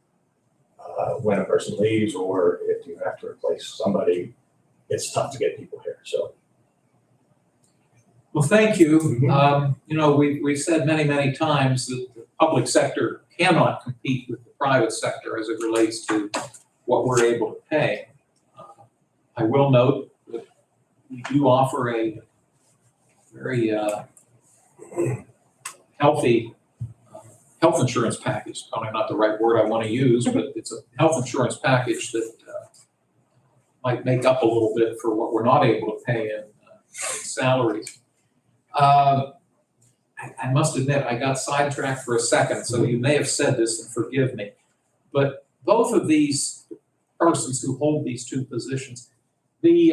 when a person leaves or if you have to replace somebody. It's tough to get people here, so. Well, thank you. You know, we've said many, many times that the public sector cannot compete with the private sector as it relates to what we're able to pay. I will note that we do offer a very healthy health insurance package. Probably not the right word I want to use, but it's a health insurance package that might make up a little bit for what we're not able to pay in salaries. I must admit, I got sidetracked for a second, so you may have said this and forgive me. But both of these persons who hold these two positions, you've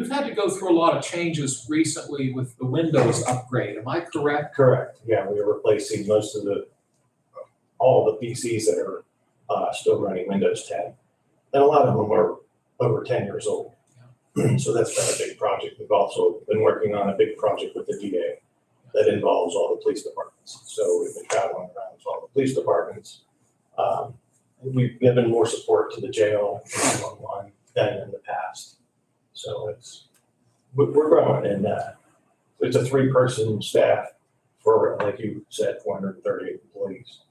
had to go through a lot of changes recently with the Windows upgrade. Am I correct? Correct, yeah, we are replacing most of all the PCs that are still running Windows 10. And a lot of them are over 10 years old. So that's been a big project. We've also been working on a big project with the DA that involves all the police departments. So we've been traveling around to all the police departments. We've given more support to the jail 911 than in the past. So we're growing, and it's a 3-person staff for, like you said, 438 employees.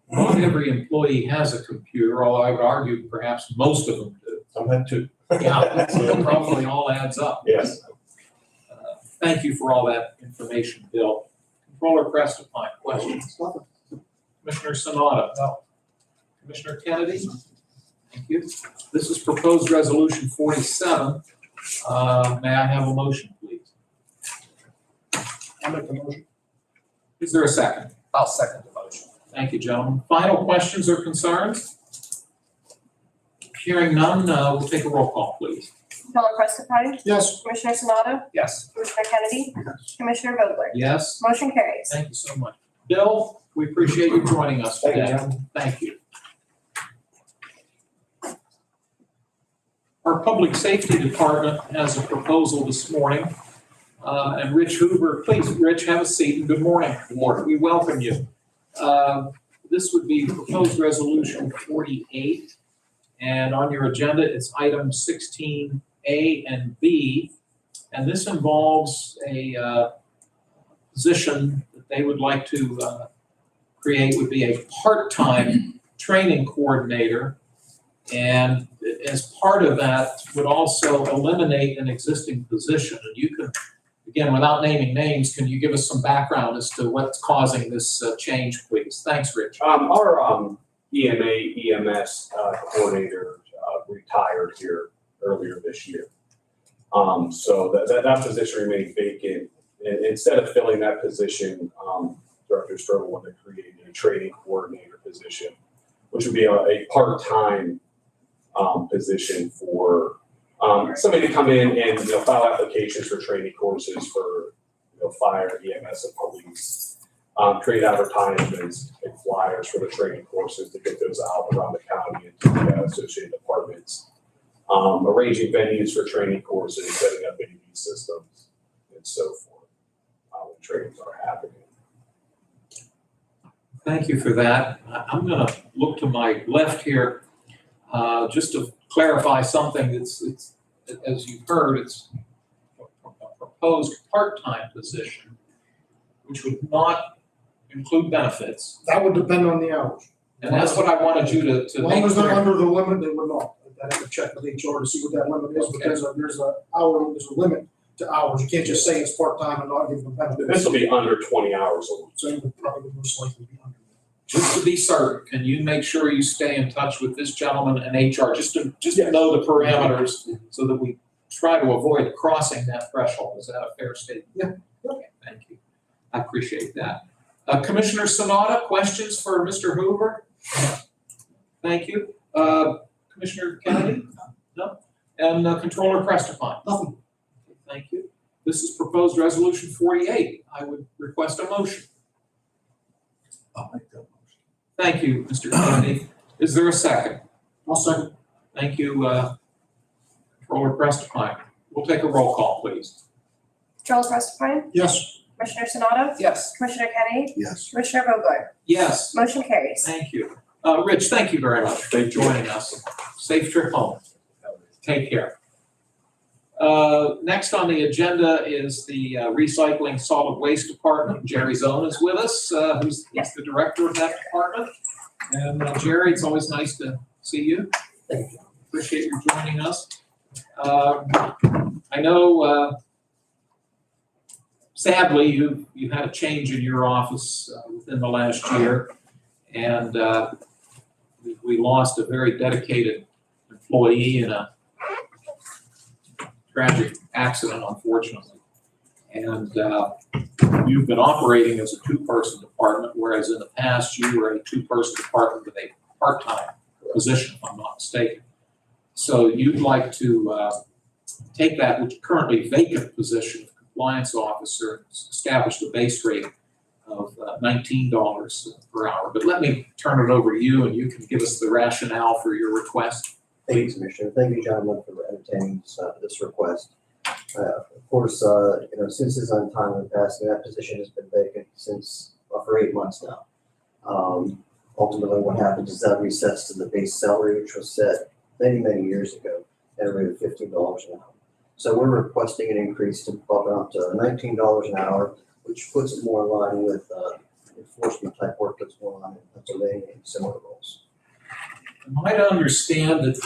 Not every employee has a computer, although I would argue perhaps most of them do. Some have 2. Yeah, so it probably all adds up. Yes. Thank you for all that information, Bill. Controller Prestipine, questions? Commissioner Sanada? No. Commissioner Kennedy? Thank you. This is proposed resolution 47. May I have a motion, please? I'll make the motion. Is there a second? I'll second the motion. Thank you, gentlemen. Final questions or concerns? Hearing none, we'll take a roll call, please. Controller Prestipine? Yes. Commissioner Sanado? Yes. Commissioner Kennedy? Commissioner Vogler? Yes? Motion carries. Thank you so much. Bill, we appreciate you joining us Thank you, today. John. Thank you. Our Public Safety Department has a proposal this morning. And Rich Hoover, please, Rich, have a seat and good morning. Good morning. We welcome you. This would be proposed resolution 48. And on your agenda, it's items 16A and B. And this involves a position that they would like to create would be a part-time training coordinator. And as part of that would also eliminate an existing position. And you can, again, without naming names, can you give us some background as to what's causing this change, please? Thanks, Rich. Our EMS coordinator retired here earlier this year. So that position remained vacant. And instead of filling that position, Director Strobel wanted to create a training coordinator position, which would be a part-time position for somebody to come in and file applications for training courses for fire, EMS, and police. Create advertisements and flyers for the training courses to get those out around the county and to the associated departments. Arranging venues for training courses, setting up AV systems, and so forth when trainings are happening. Thank you for that. I'm going to look to my left here just to clarify something. It's as you've heard, it's a proposed part-time position, which would not include benefits. That would depend on the hours. And that's what I wanted you to As long make as they're clear. under the limit, they would not. I'd have to check with HR to see what that limit is, Okay. because there's a limit to hours. You can't just say it's part-time and not give them benefits. This will be under 20 hours a week. So it would probably most likely be under. Just to be certain, can you make sure you stay in touch with this gentleman and HR, just to know the parameters so that we try to avoid crossing that threshold? Is that a fair statement? Yeah. Okay, thank you. I appreciate that. Commissioner Sanada, questions for Mr. Hoover? Thank you. Commissioner Kennedy? No? And Controller Prestipine? Nothing. Thank you. This is proposed resolution 48. I would request a motion. I'll make that motion. Thank you, Mr. Kennedy. Is there a second? I'll second. Thank you, Controller Prestipine. We'll take a roll call, please. Controller Prestipine? Yes. Commissioner Sanado? Yes. Commissioner Kenny? Yes. Commissioner Vogler? Yes, Motion carries. thank you. Rich, thank you very much for joining us. Safe trip home. Take care. Next on the agenda is the Recycling Solid Waste Department. Jerry Zone is with us, who's the director of that department. And Jerry, it's always nice to see you. Thank you. Appreciate you joining us. I know, sadly, you've had a change in your office within the last year. And we lost a very dedicated employee in a tragic accident, unfortunately. And you've been operating as a two-person department, whereas in the past you were a two-person department with a part-time position, if I'm not mistaken. So you'd like to take that, which currently vacant position of compliance officer, and establish a base rate of $19 per hour. But let me turn it over to you, and you can give us the rationale for your request. Thank you, Commissioner. Thank you, gentlemen, for entertaining this request. Of course, since his untimely passing, that position has been vacant since for 8 months now. Ultimately, what happens is that resets to the base salary, which was set many, many years ago at a rate of $15 an hour. So we're requesting an increase to bump it up to $19 an hour, which puts it more in line with enforcement type work that's going on in Pennsylvania and similar roles. Am I to understand that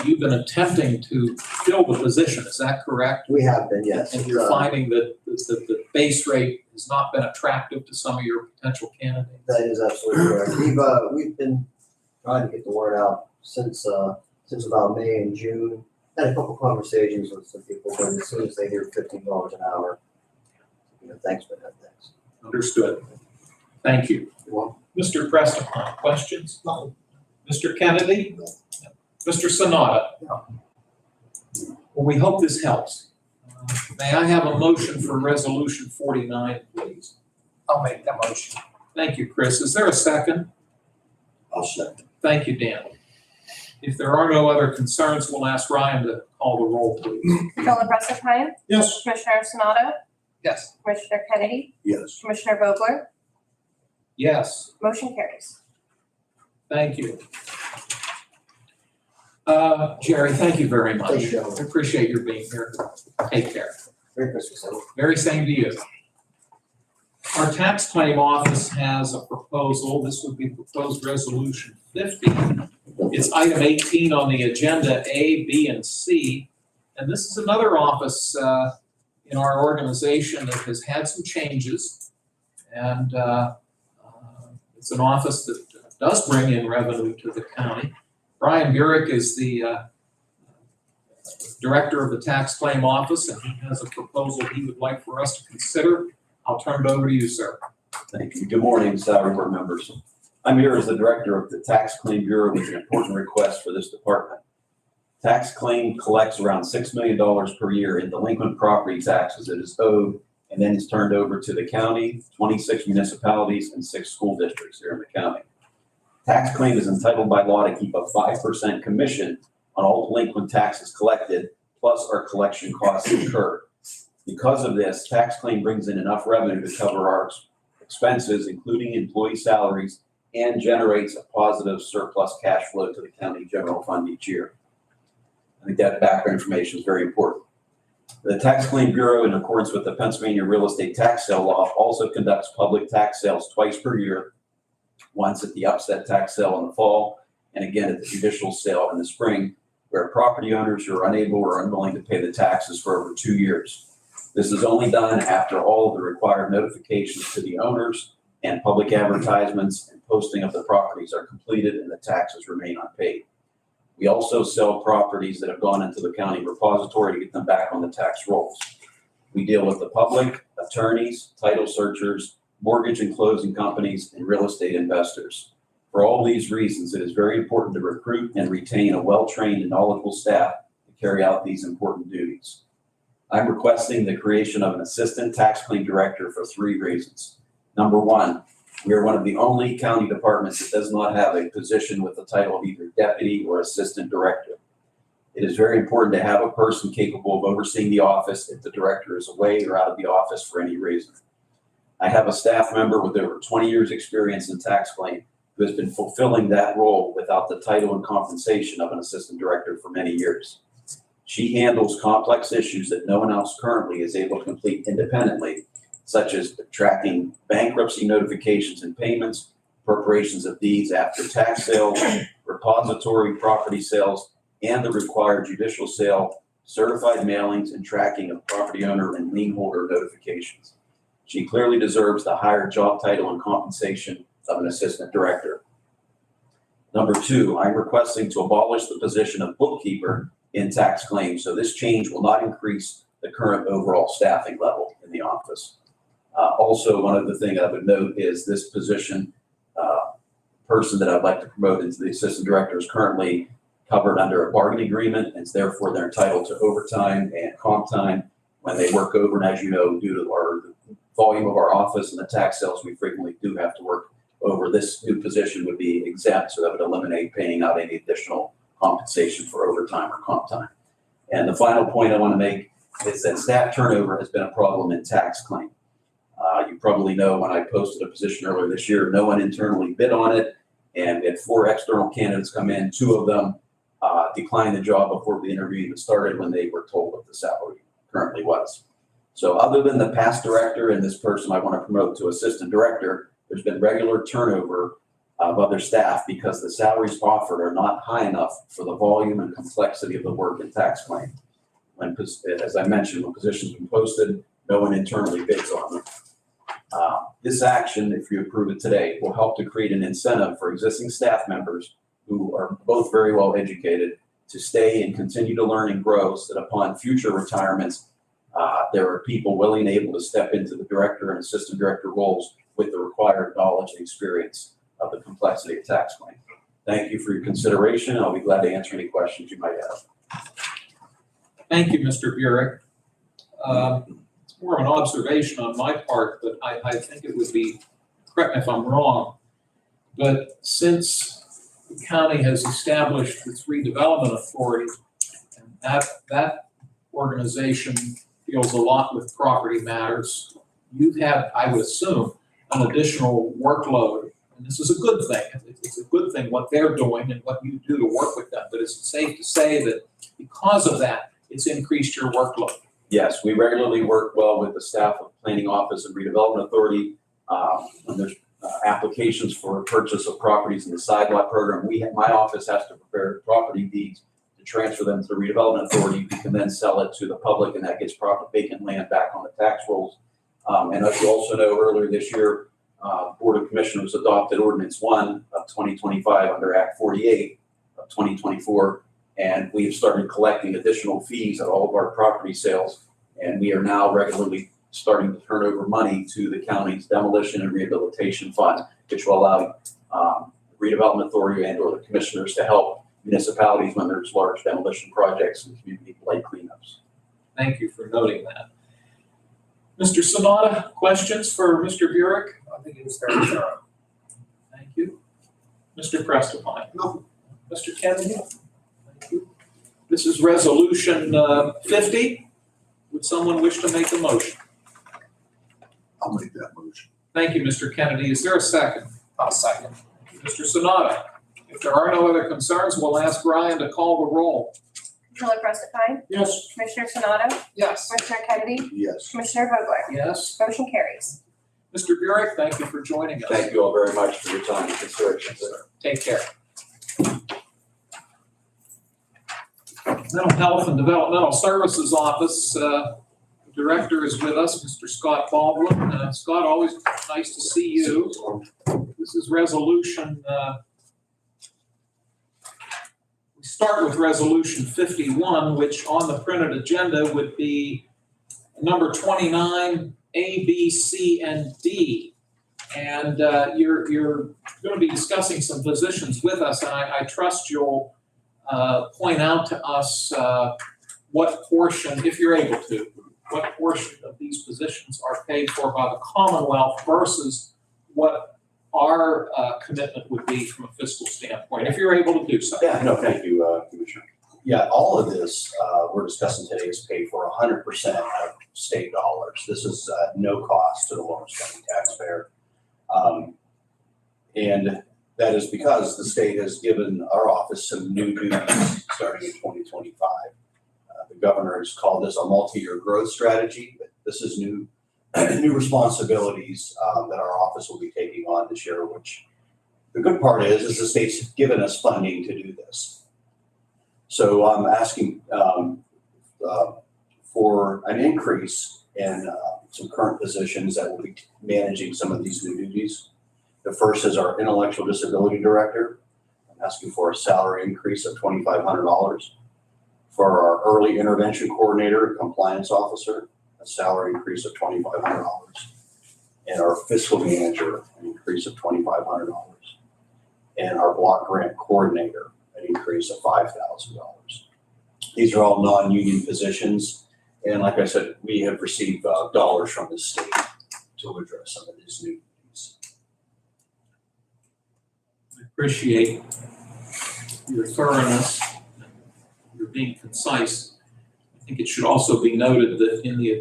you've been attempting to fill the position, is that correct? We have been, yes. And you're finding that the base rate has not been attractive to some of your potential candidates? That is absolutely correct. We've been trying to get the word out since about May and June. Had a couple conversations with some people, but as soon as they hear $15 an hour, thanks, but no thanks. Understood. Thank you. Mr. Prestipine, questions? No. Mr. Kennedy? Mr. Sanada? Well, we hope this helps. May I have a motion for Resolution 49, please? I'll make that motion. Thank you, Chris. Is there a second? I'll second. Thank you, Dan. If there are no other concerns, we'll ask Ryan to call the roll, please. Controller Prestipine? Yes. Commissioner Sanado? Yes. Commissioner Kennedy? Yes. Commissioner Vogler? Yes, Motion carries. thank you. Jerry, thank you very much. Thank you, gentlemen. I appreciate your being here. Take care. Merry Christmas, everyone. Very same to you. Our tax claim office has a proposal. This would be proposed resolution 50. It's item 18 on the agenda, A, B, and C. And this is another office in our organization that has had some changes. And it's an office that does bring in revenue to the county. Brian Burek is the director of the tax claim office, and he has a proposal he would like for us to consider. I'll turn it over to you, sir. Thank you. Good morning, salary board members. I'm here as the director of the Tax Claim Bureau with an important request for this department. Tax claim collects around $6 million per year in delinquent property taxes that is owed and then is turned over to the county, 26 municipalities, and 6 school districts here in the county. Tax claim is entitled by law to keep a 5% commission on all delinquent taxes collected, plus our collection costs incurred. Because of this, tax claim brings in enough revenue to cover our expenses, including employee salaries, and generates a positive surplus cash flow to the county general fund each year. I think that background information is very important. The Tax Claim Bureau, in accordance with the Pennsylvania Real Estate Tax Sale Law, also conducts public tax sales twice per year, once at the upset tax sale in the fall, and again at the judicial sale in the spring, where property owners who are unable or unwilling to pay the taxes for over 2 years. This is only done after all of the required notifications to the owners and public advertisements and posting of the properties are completed and the taxes remain unpaid. We also sell properties that have gone into the county repository to get them back on the tax rolls. We deal with the public, attorneys, title searchers, mortgage and closing companies, and real estate investors. For all these reasons, it is very important to recruit and retain a well-trained and knowledgeable staff to carry out these important duties. I'm requesting the creation of an assistant tax claim director for 3 reasons. Number 1, we are one of the only county departments that does not have a position with the title of either deputy or assistant director. It is very important to have a person capable of overseeing the office if the director is away or out of the office for any reason. I have a staff member with over 20 years' experience in tax claim who has been fulfilling that role without the title and compensation of an assistant director for many years. She handles complex issues that no one else currently is able to complete independently, such as tracking bankruptcy notifications and payments, appropriations of deeds after tax sales, repository property sales, and the required judicial sale, certified mailings, and tracking of property owner and lien holder notifications. She clearly deserves the higher job title and compensation of an assistant director. Number 2, I'm requesting to abolish the position of bookkeeper in tax claims, so this change will not increase the current overall staffing level in the office. Also, one other thing I would note is this position, person that I'd like to promote into the assistant director is currently covered under a bargaining agreement, and therefore they're entitled to overtime and comp time when they work over. And as you know, due to the volume of our office and the tax sales, we frequently do have to work over. This new position would be exempt, so that would eliminate paying out any additional compensation for overtime or comp time. And the final point I want to make is that staff turnover has been a problem in tax claim. You probably know when I posted a position earlier this year, no one internally bid on it, and we had 4 external candidates come in. 2 of them declined the job before the interview even started when they were told what the salary currently was. So other than the past director and this person I want to promote to assistant director, there's been regular turnover of other staff because the salaries offered are not high enough for the volume and complexity of the work in tax claim. As I mentioned, when positions have been posted, no one internally bids on them. This action, if you approve it today, will help to create an incentive for existing staff members who are both very well educated to stay and continue to learn and grow, so that upon future retirements, there are people willing and able to step into the director and assistant director roles with the required knowledge and experience of the complexity of tax claim. Thank you for your consideration. I'll be glad to answer any questions you might have. Thank you, Mr. Burek. It's more of an observation on my part, but I think it would be, correct me if I'm wrong, but since the county has established its redevelopment authority, and that organization deals a lot with property matters, you've had, I would assume, an additional workload. And this is a good thing. It's a good thing what they're doing and what you do to work with them. But is it safe to say that because of that, it's increased your workload? Yes, we regularly work well with the staff of Planning Office and Redevelopment Authority. When there's applications for purchase of properties in the side lot program, my office has to prepare property deeds to transfer them to the Redevelopment Authority, who can then sell it to the public, and that gets proper vacant land back on the tax rolls. And as you also know, earlier this year, Board of Commissioners adopted Ordinance 1 of 2025 under Act 48 of 2024. And we have started collecting additional fees at all of our property sales. And we are now regularly starting to turn over money to the county's demolition and rehabilitation fund, which will allow redevelopment authority and or the commissioners to help municipalities when there's large demolition projects and community blight cleanups. Thank you for noting that. Mr. Sanada, questions for Mr. Burek? I think it was very thorough. Thank you. Mr. Prestipine? No. Mr. Kennedy? Thank you. This is resolution 50. Would someone wish to make a motion? I'll make that motion. Thank you, Mr. Kennedy. Is there a second? I'll second. Mr. Sanada? If there are no other concerns, we'll ask Ryan to call the roll. Commissioner Prestipine? Yes. Commissioner Sonato? Yes. Commissioner Kennedy? Yes. Commissioner Vogler? Yes. Motion carries. Mr. Burek, thank you for joining us. Thank you all very much for your time and consideration, sir. Take care. Mental Health and Developmental Services Office, the director is with us, Mr. Scott Baldwin. Scott, always nice to see you. This is resolution, we start with resolution 51, which on the printed agenda would be number 29, A, B, C, and D. And you're going to be discussing some positions with us, and I trust you'll point out to us what portion, if you're able to, what portion of these positions are paid for by the Commonwealth versus what our commitment would be from a fiscal standpoint, if you're able to do so. Yeah, no, thank you, Commissioner. Yeah, all of this, we're discussing today is paid for 100% out of state dollars. This is, no cost to the Lawrence County taxpayer. And that is because the state has given our office some new duties starting in 2025. The governor has called this a multi-year growth strategy. This is new responsibilities that our office will be taking on this year, which the good part is the state's given us funding to do this. So I'm asking for an increase in some current positions that will be managing some of these new duties. The first is our intellectual disability director. I'm asking for a salary increase of $2,500. For our early intervention coordinator, compliance officer, a salary increase of $2,500. And our fiscal manager, an increase of $2,500. And our block grant coordinator, an increase of $5,000. These are all non-union positions. And like I said, we have received dollars from the state to address some of these new needs. I appreciate your thoroughness, your being concise. I think it should also be noted that in the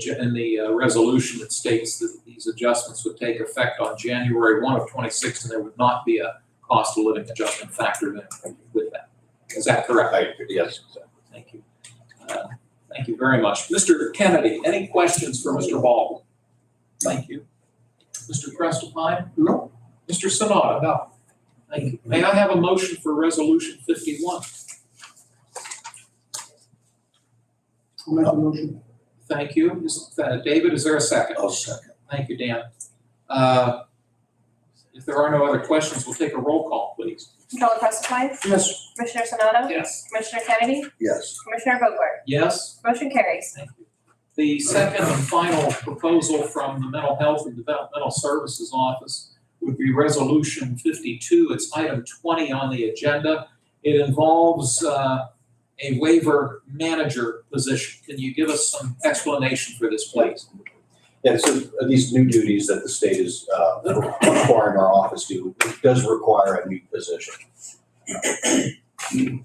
resolution, it states that these adjustments would take effect on January 1 of 26, and there would not be a cost of living adjustment factored in with that. Is that correct? Yes. Thank you. Thank you very much. Mr. Kennedy, any questions for Mr. Baldwin? Thank you. Mr. Prestipine? No. Mr. Sanada? No. Thank you. May I have a motion for Resolution 51? I'll make a motion. Thank you. David, is there a second? I'll second. Thank you, Dan. If there are no other questions, we'll take a roll call, please. Controller Prestipine? Yes. Commissioner Sonato? Yes. Commissioner Kennedy? Yes. Commissioner Vogler? Yes? Motion carries. Thank you. The second and final proposal from the Mental Health and Developmental Services Office would be Resolution 52. It's item 20 on the agenda. It involves a waiver manager position. Can you give us some explanation for this, please? Yeah, so these new duties that the state is requiring our office to do, it does require a new position.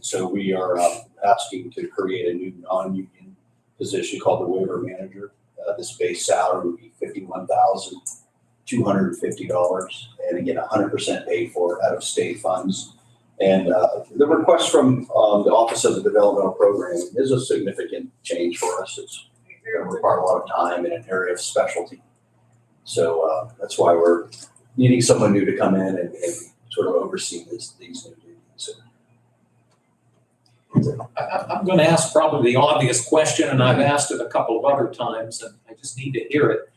So we are asking to create a new non-union position called the waiver manager. This base salary would be $51,250, and again, 100% paid for out of state funds. And the request from the Office of the Developmental Program is a significant change for us. It's going to require a lot of time in an area of specialty. So that's why we're needing someone new to come in and sort of oversee these new duties. I'm going to ask probably the obvious question, and I've asked it a couple of other times, and I just need to hear it.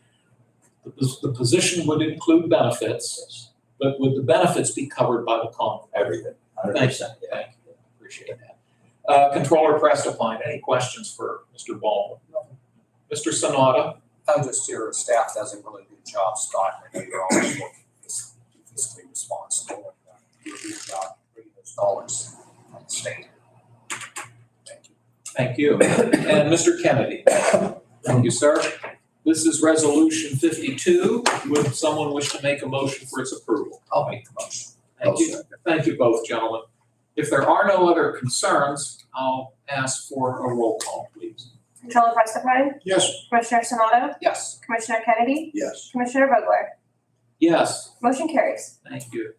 The position would include benefits, but would the benefits be covered by the contract? Everything, 100%. Thank you. Appreciate that. Controller Prestipine, any questions for Mr. Baldwin? Mr. Sanada? Just your staff does a really good job, Scott. I know you're always working fiscally responsible and do a good job bringing those dollars from the state. Thank you. Thank you. And Mr. Kennedy? Thank you, sir. This is Resolution 52. Would someone wish to make a motion for its approval? I'll make the motion. Thank you. Thank you both, gentlemen. If there are no other concerns, I'll ask for a roll call, please. Controller Prestipine? Yes. Commissioner Sonato? Yes. Commissioner Kennedy? Yes. Commissioner Vogler? Yes, Motion carries. thank you.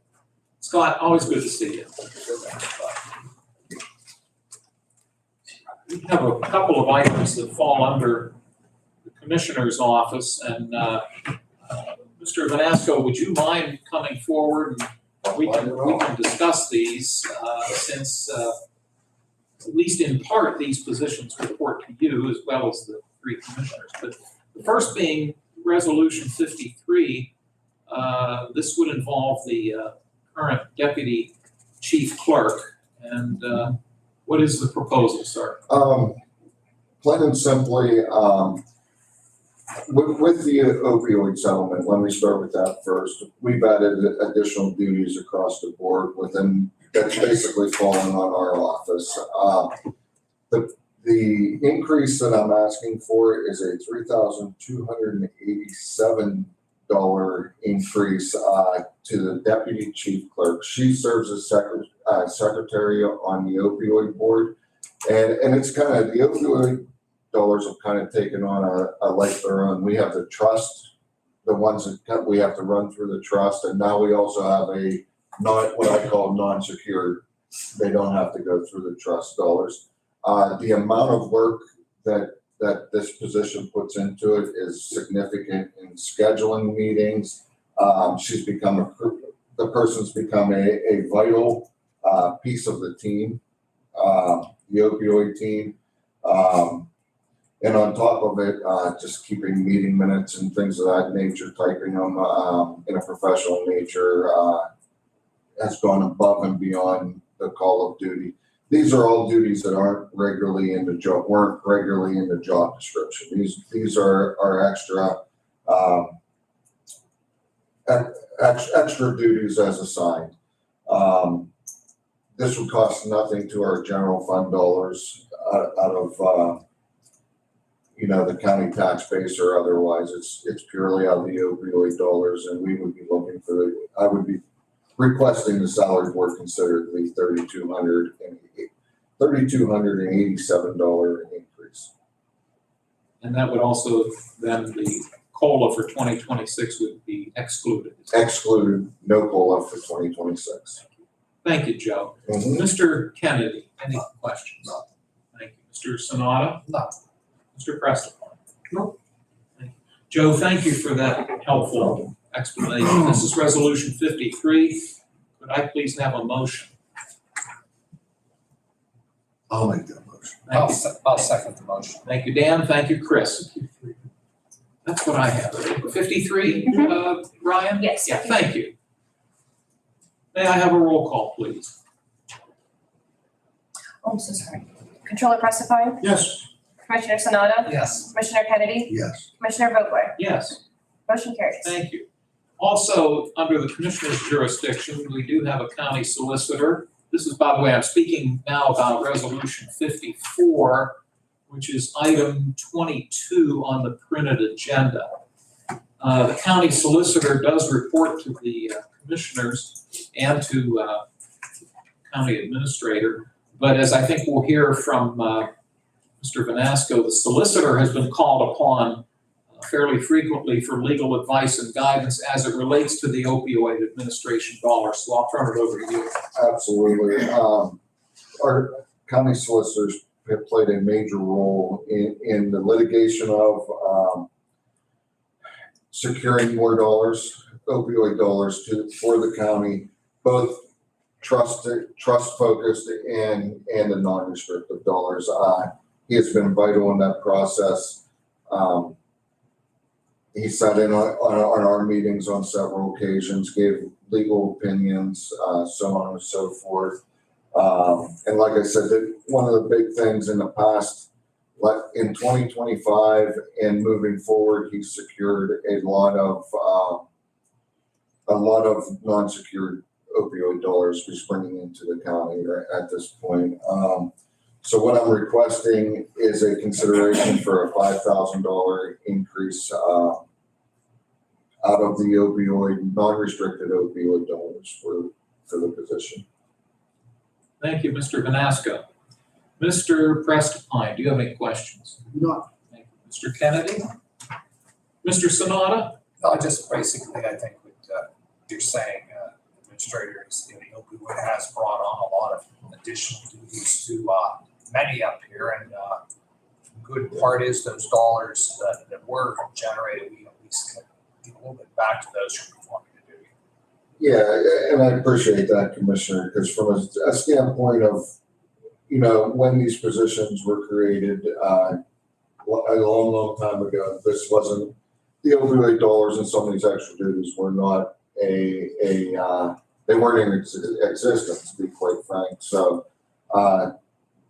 Scott, always good to see you. We have a couple of items that fall under the Commissioner's office, and Mr. Vanasco, would you mind coming forward and we can discuss these since at least in part these positions report to you as well as the three commissioners. But the first being Resolution 53. This would involve the current deputy chief clerk. And what is the proposal, sir? Plain and simply, with the opioid settlement, let me start with that first. We've added additional duties across the board within, that's basically falling on our office. The increase that I'm asking for is a $3,287 increase to the deputy chief clerk. She serves as secretary on the opioid board. And it's kind of, the opioid dollars have kind of taken on a life of their own. We have the trust, the ones that we have to run through the trust, and now we also have a what I call non-secured. They don't have to go through the trust dollars. The amount of work that this position puts into it is significant in scheduling meetings. The person's become a vital piece of the team, the opioid team. And on top of it, just keeping meeting minutes and things of that nature, typing them in a professional nature has gone above and beyond the call of duty. These are all duties that weren't regularly in the job description. These are extra duties as assigned. This would cost nothing to our general fund dollars out of the county tax base or otherwise. It's purely out of the opioid dollars, and we would be looking for I would be requesting the salary board consider the $3,287 increase. And that would also, then the COLA for 2026 would be excluded. Excluded, no COLA for 2026. Thank you, Joe. Mhm. Mr. Kennedy, any questions? No. Thank you. Mr. Sonata? No. Mr. Prestipine? No. Thank you. Joe, thank you for that helpful explanation. This is Resolution 53. Could I please have a motion? I'll make that motion. Thank you. I'll second the motion. Thank you, Dan. Thank you, Chris. That's what I have. 53, Ryan? Yes. Yeah, thank you. May I have a roll call, please? Oh, I'm so sorry. Controller Prestipine, Yes. Commissioner Sanado, Yes. Commissioner Kennedy, Yes. Commissioner Vogler, Yes. motion carries. Thank you. Also, under the Commissioner's jurisdiction, we do have a county solicitor. This is, by the way, I'm speaking now about Resolution 54, which is item 22 on the printed agenda. The county solicitor does report to the commissioners and to county administrator. But as I think we'll hear from Mr. Vanasco, the solicitor has been called upon fairly frequently for legal advice and guidance as it relates to the opioid administration dollars. So I'll turn it over to you. Absolutely. Our county solicitors have played a major role in the litigation of securing more dollars, opioid dollars for the county, both trust focused and the non-restrictive dollars. He has been vital in that process. He sat in on our meetings on several occasions, gave legal opinions, so on and so forth. And like I said, one of the big things in the past, like in 2025 and moving forward, he secured a lot of non-secured opioid dollars he's bringing into the county at this point. So what I'm requesting is a consideration for a $5,000 increase out of the non-restricted opioid dollars for the position. Thank you, Mr. Vanasco. Mr. Prestipine, do you have any questions? No. Thank you. Mr. Kennedy? Mr. Sonata? No, just basically, I think what you're saying, Administrator, is the opioid has brought on a lot of additional duties to many up here, and the good part is those dollars that were generated, we at least can get a little bit back to those who performing the duty. Yeah, and I appreciate that, Commissioner, because from a standpoint of, when these positions were created a long time ago, this wasn't, the opioid dollars and some of these extra duties were not they weren't in existence, to be quite frank. So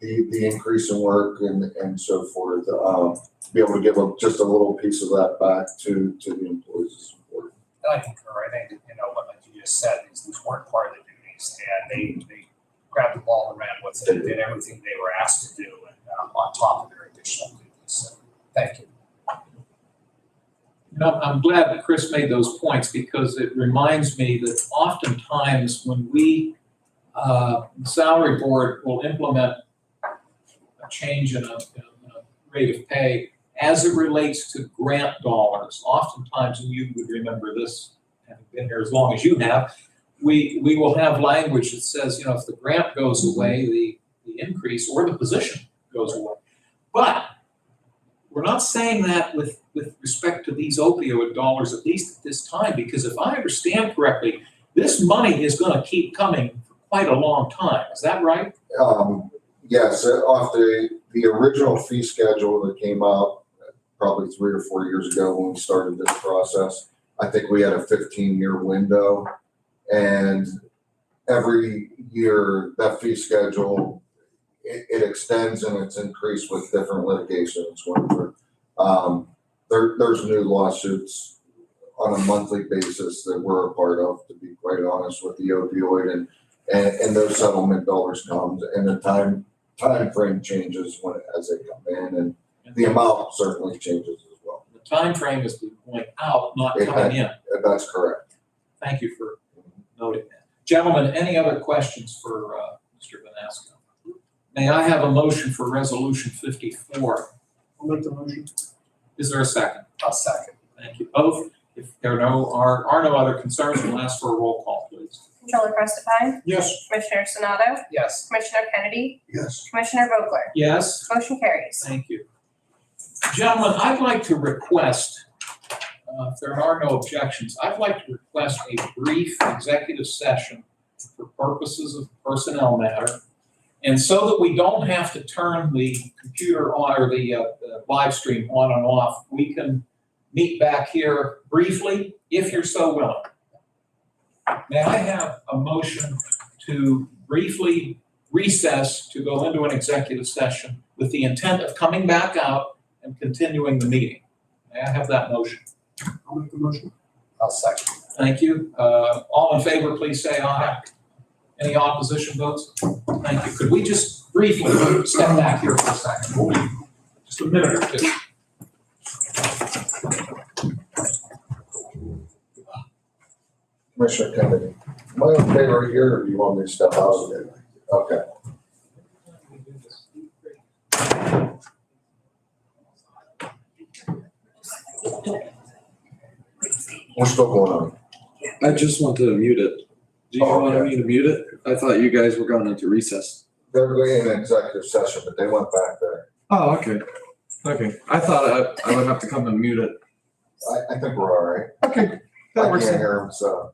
the increase in work and so forth, to be able to give just a little piece of that back to the employees is important. And I concur. I think, what you just said, these weren't part of the duties, and they grabbed the ball and ran with it, and did everything they were asked to do, and on top of their additional duties. So, thank you. I'm glad that Chris made those points because it reminds me that oftentimes when we, the salary board will implement change in a rate of pay as it relates to grant dollars. Oftentimes, and you would remember this, having been here as long as you have, we will have language that says, you know, if the grant goes away, the increase or the position goes away. But we're not saying that with respect to these opioid dollars, at least at this time, because if I understand correctly, this money is going to keep coming for quite a long time. Is that right? Yes, off the original fee schedule that came out probably 3 or 4 years ago when we started this process, I think we had a 15-year window. And every year that fee schedule, it extends and it's increased with different litigation that's going through. There's new lawsuits on a monthly basis that we're a part of, to be quite honest, with the opioid, and those settlement dollars come, and the time frame changes as they come in, and the amount certainly changes as well. The time frame is going out, not It coming in. That's correct. Thank you for noting that. Gentlemen, any other questions for Mr. Vanasco? May I have a motion for Resolution 54? I'll make the motion. Is there a second? I'll second. Thank you both. If there are no other concerns, we'll ask for a roll call, please. Controller Prestipine, Yes. Commissioner Sonato, Yes. Commissioner Kennedy, Yes. Commissioner Vogler, Yes? motion carries. Thank you. Gentlemen, I'd like to request, if there are no objections, I'd like to request a brief executive session for purposes of personnel matter. And so that we don't have to turn the computer on or the live stream on and off, we can meet back here briefly, if you're so willing. May I have a motion to briefly recess to go into an executive session with the intent of coming back out and continuing the meeting? May I have that motion? I'll make the motion. I'll second. Thank you. All in favor, please say aye. Any opposition votes? Thank you. Could we just briefly step back here for a second? We'll be just a minute or two. Commissioner Kennedy, am I in favor here, or do you want me to step out? Okay. We're still going on. I just want to mute it. Do you Oh, want okay. me to mute it? I thought you guys were going into recess. They're going in executive session, but they went back there. Oh, okay. Okay. I thought I would have to come and mute it. I think we're all right. Okay. That I works. can't hear them, so.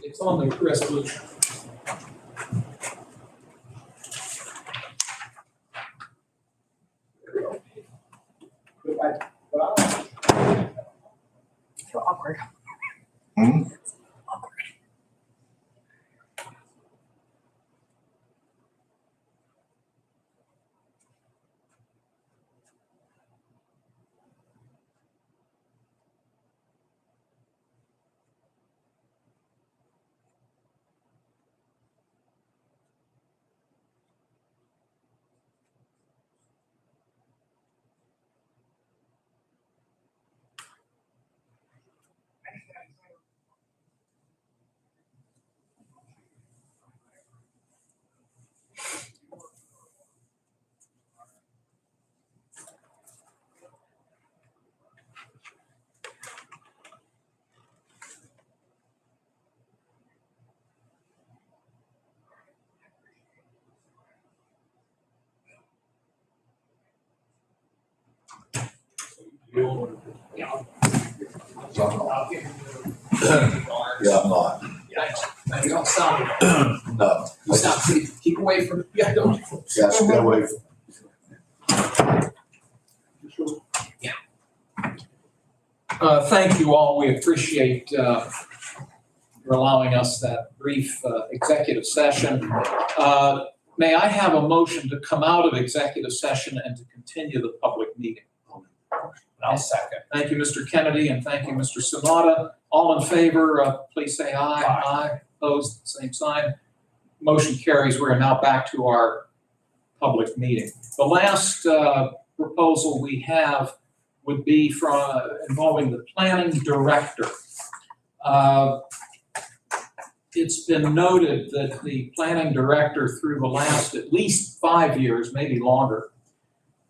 It's on the resolution. So awkward. Hmm? Yeah. I'll give Yeah, I'm not. Yeah, you don't sound, No. you sound pretty, keep away from, yeah, don't. Yeah, stay away from. Thank you all. We appreciate your allowing us that brief executive session. May I have a motion to come out of executive session and to continue the public meeting? I'll second. Thank you, Mr. Kennedy, and thank you, Mr. Sanada. All in favor, please say aye. Aye. Opposed, same sign. Motion carries. We are now back to our public meeting. The last proposal we have would be from involving the planning director. It's been noted that the planning director through the last at least 5 years, maybe longer,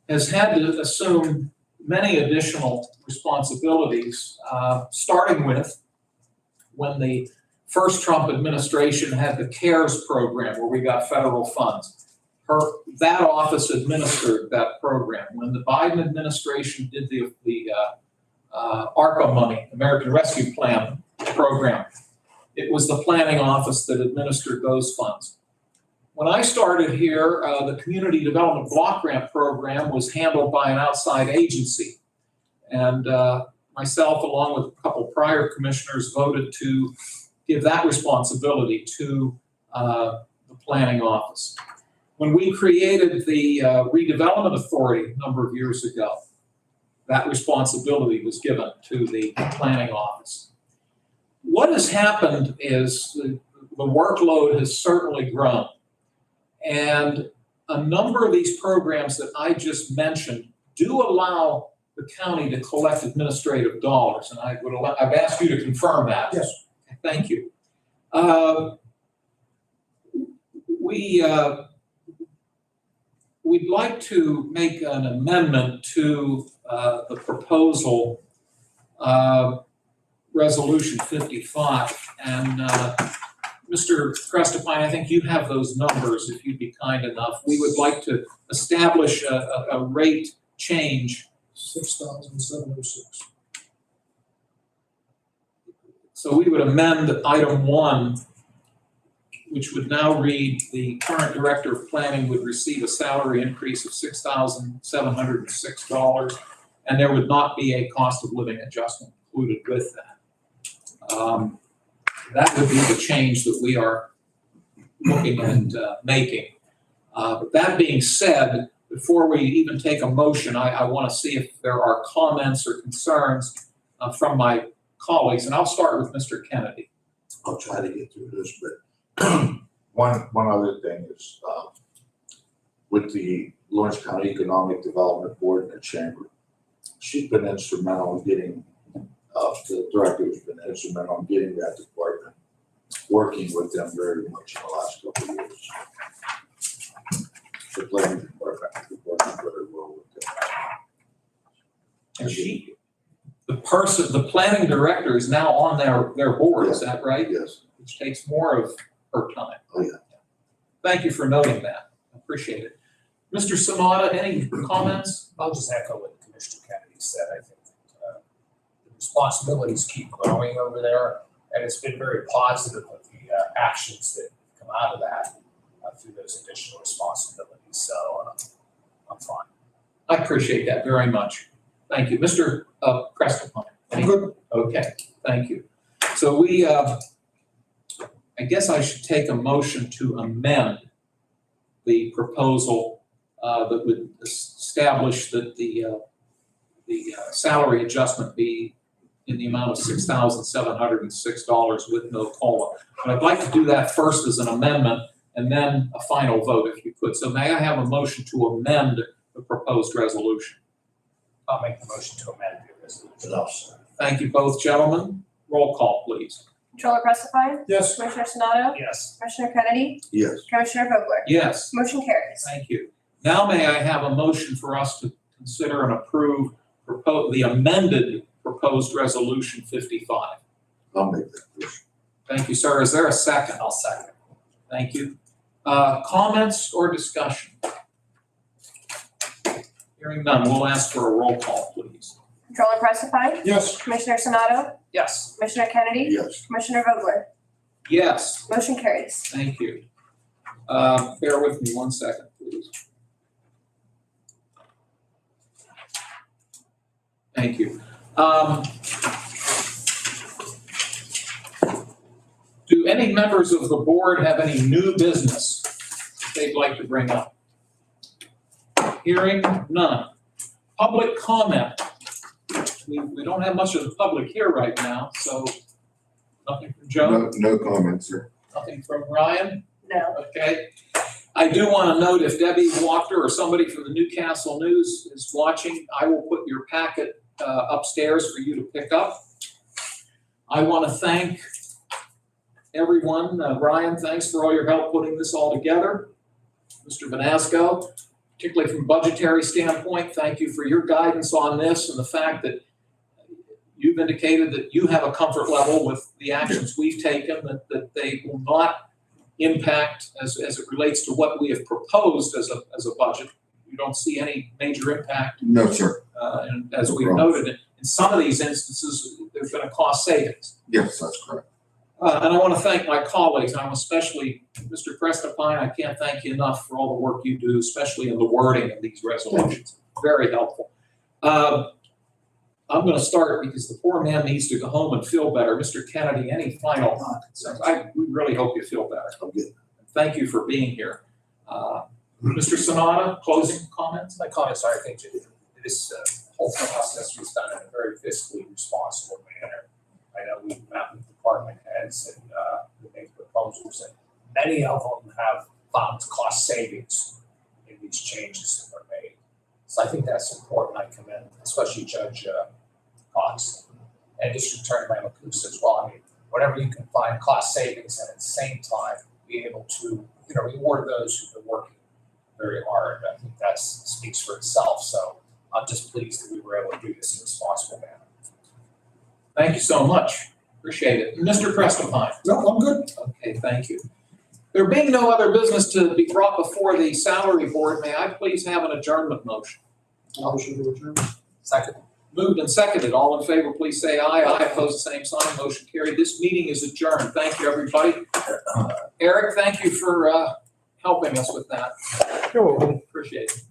has had to assume many additional responsibilities, starting with when the first Trump administration had the CARES program where we got federal funds. That office administered that program. When the Biden administration did the ARPA money, American Rescue Plan program, it was the planning office that administered those funds. When I started here, the Community Development Block Grant Program was handled by an outside agency. And myself, along with a couple prior commissioners, voted to give that responsibility to the planning office. When we created the Redevelopment Authority a number of years ago, that responsibility was given to the planning office. What has happened is the workload has certainly grown. And a number of these programs that I just mentioned do allow the county to collect administrative dollars. And I've asked you to confirm that. Yes. Thank you. We'd like to make an amendment to the proposal, Resolution 55. And Mr. Crestapine, I think you have those numbers, if you'd be kind enough. We would like to establish a rate change. 6,706. So we would amend item 1, which would now read, the current director of planning would receive a salary increase of $6,706, and there would not be a cost of living adjustment included with that. That would be the change that we are looking at making. But that being said, before we even take a motion, I want to see if there are comments or concerns from my colleagues, and I'll start with Mr. Kennedy. I'll try to get through this, but one other thing is, with the Lawrence County Economic Development Board and the Chamber, she's been instrumental in getting, the director has been instrumental in getting that department working with them very much in the last couple of years. The planning department is working very well with them. And the planning director is now on their board, is that right? Yes. Which takes more of her time. Oh, yeah. Thank you for noting that. I appreciate it. Mr. Sanada, any comments? I'll just echo what Commissioner Kennedy said. I think the responsibilities keep growing over there, and it's been very positive of the actions that come out of that through those additional responsibilities. So I'm fine. I appreciate that very much. Thank you. Mr. Crestapine. Good. Okay, thank you. So we, I guess I should take a motion to amend the proposal that would establish that the salary adjustment be in the amount of $6,706 with no COLA. But I'd like to do that first as an amendment and then a final vote if you could. So may I have a motion to amend the proposed resolution? I'll make the motion to amend the resolution. Thank you both, gentlemen. Roll call, please. Controller Crestapine? Yes. Commissioner Sonato? Yes. Commissioner Kennedy? Yes. Commissioner Vogler? Yes. Motion carries. Thank you. Now may I have a motion for us to consider and approve the amended proposed resolution 55? I'll make that motion. Thank you, sir. Is there a second? I'll second. Thank you. Comments or discussion? Hearing none, we'll ask for a roll call, please. Controller Pressify? Yes. Commissioner Sonato? Yes. Commissioner Kennedy? Yes. Commissioner Vogler? Yes, Motion carries. thank you. Bear with me 1 second, please. Thank you. Do any members of the board have any new business they'd like to bring up? Hearing none. Public comment. We don't have much of the public here right now, so nothing from Joe, No comments, sir. nothing from Ryan? No. Okay. I do want to note if Debbie Walker or somebody from the Newcastle News is watching, I will put your packet upstairs for you to pick up. I want to thank everyone. Ryan, thanks for all your help putting this all together. Mr. Vanasco, particularly from a budgetary standpoint, thank you for your guidance on this and the fact that you've indicated that you have a comfort level with the actions we've taken, that they will not impact as it relates to what we have proposed as a budget. You don't see any major impact. No, sir. And as No we've problem. noted, in some of these instances, there's been a cost savings. Yes, that's correct. And I want to thank my colleagues, and I'm especially, Mr. Prestapine, I can't thank you enough for all the work you do, especially in the wording of these resolutions. Very helpful. I'm going to start because the poor man needs to go home and feel better. Mr. Kennedy, any final comments? We really hope you feel better. I'm good. Thank you for being here. Mr. Sonata, closing comments? My comments are, I think, this whole process was done in a very fiscally responsible manner. I know we've met with department heads and we made proposals, and many of them have found cost savings in these changes that were made. So I think that's important. I commend, especially Judge Cox and District Attorney Lamacusa as well. I mean, whatever you can find cost savings and at the same time be able to, reward those who've been working very hard. I think that speaks for itself. So I'm just pleased that we were able to do this in a responsible manner. Thank you so much. Appreciate it. Mr. Prestapine? No, I'm good. Okay, thank you. There being no other business to be brought before the salary board, may I please have an adjournment motion? Motion to adjourn. Second. Moved and seconded. All in favor, please say aye. Aye, opposed, the same sign. Motion carried. This meeting is adjourned. Thank you, everybody. Eric, thank you for helping us with that. You're welcome. Appreciate it.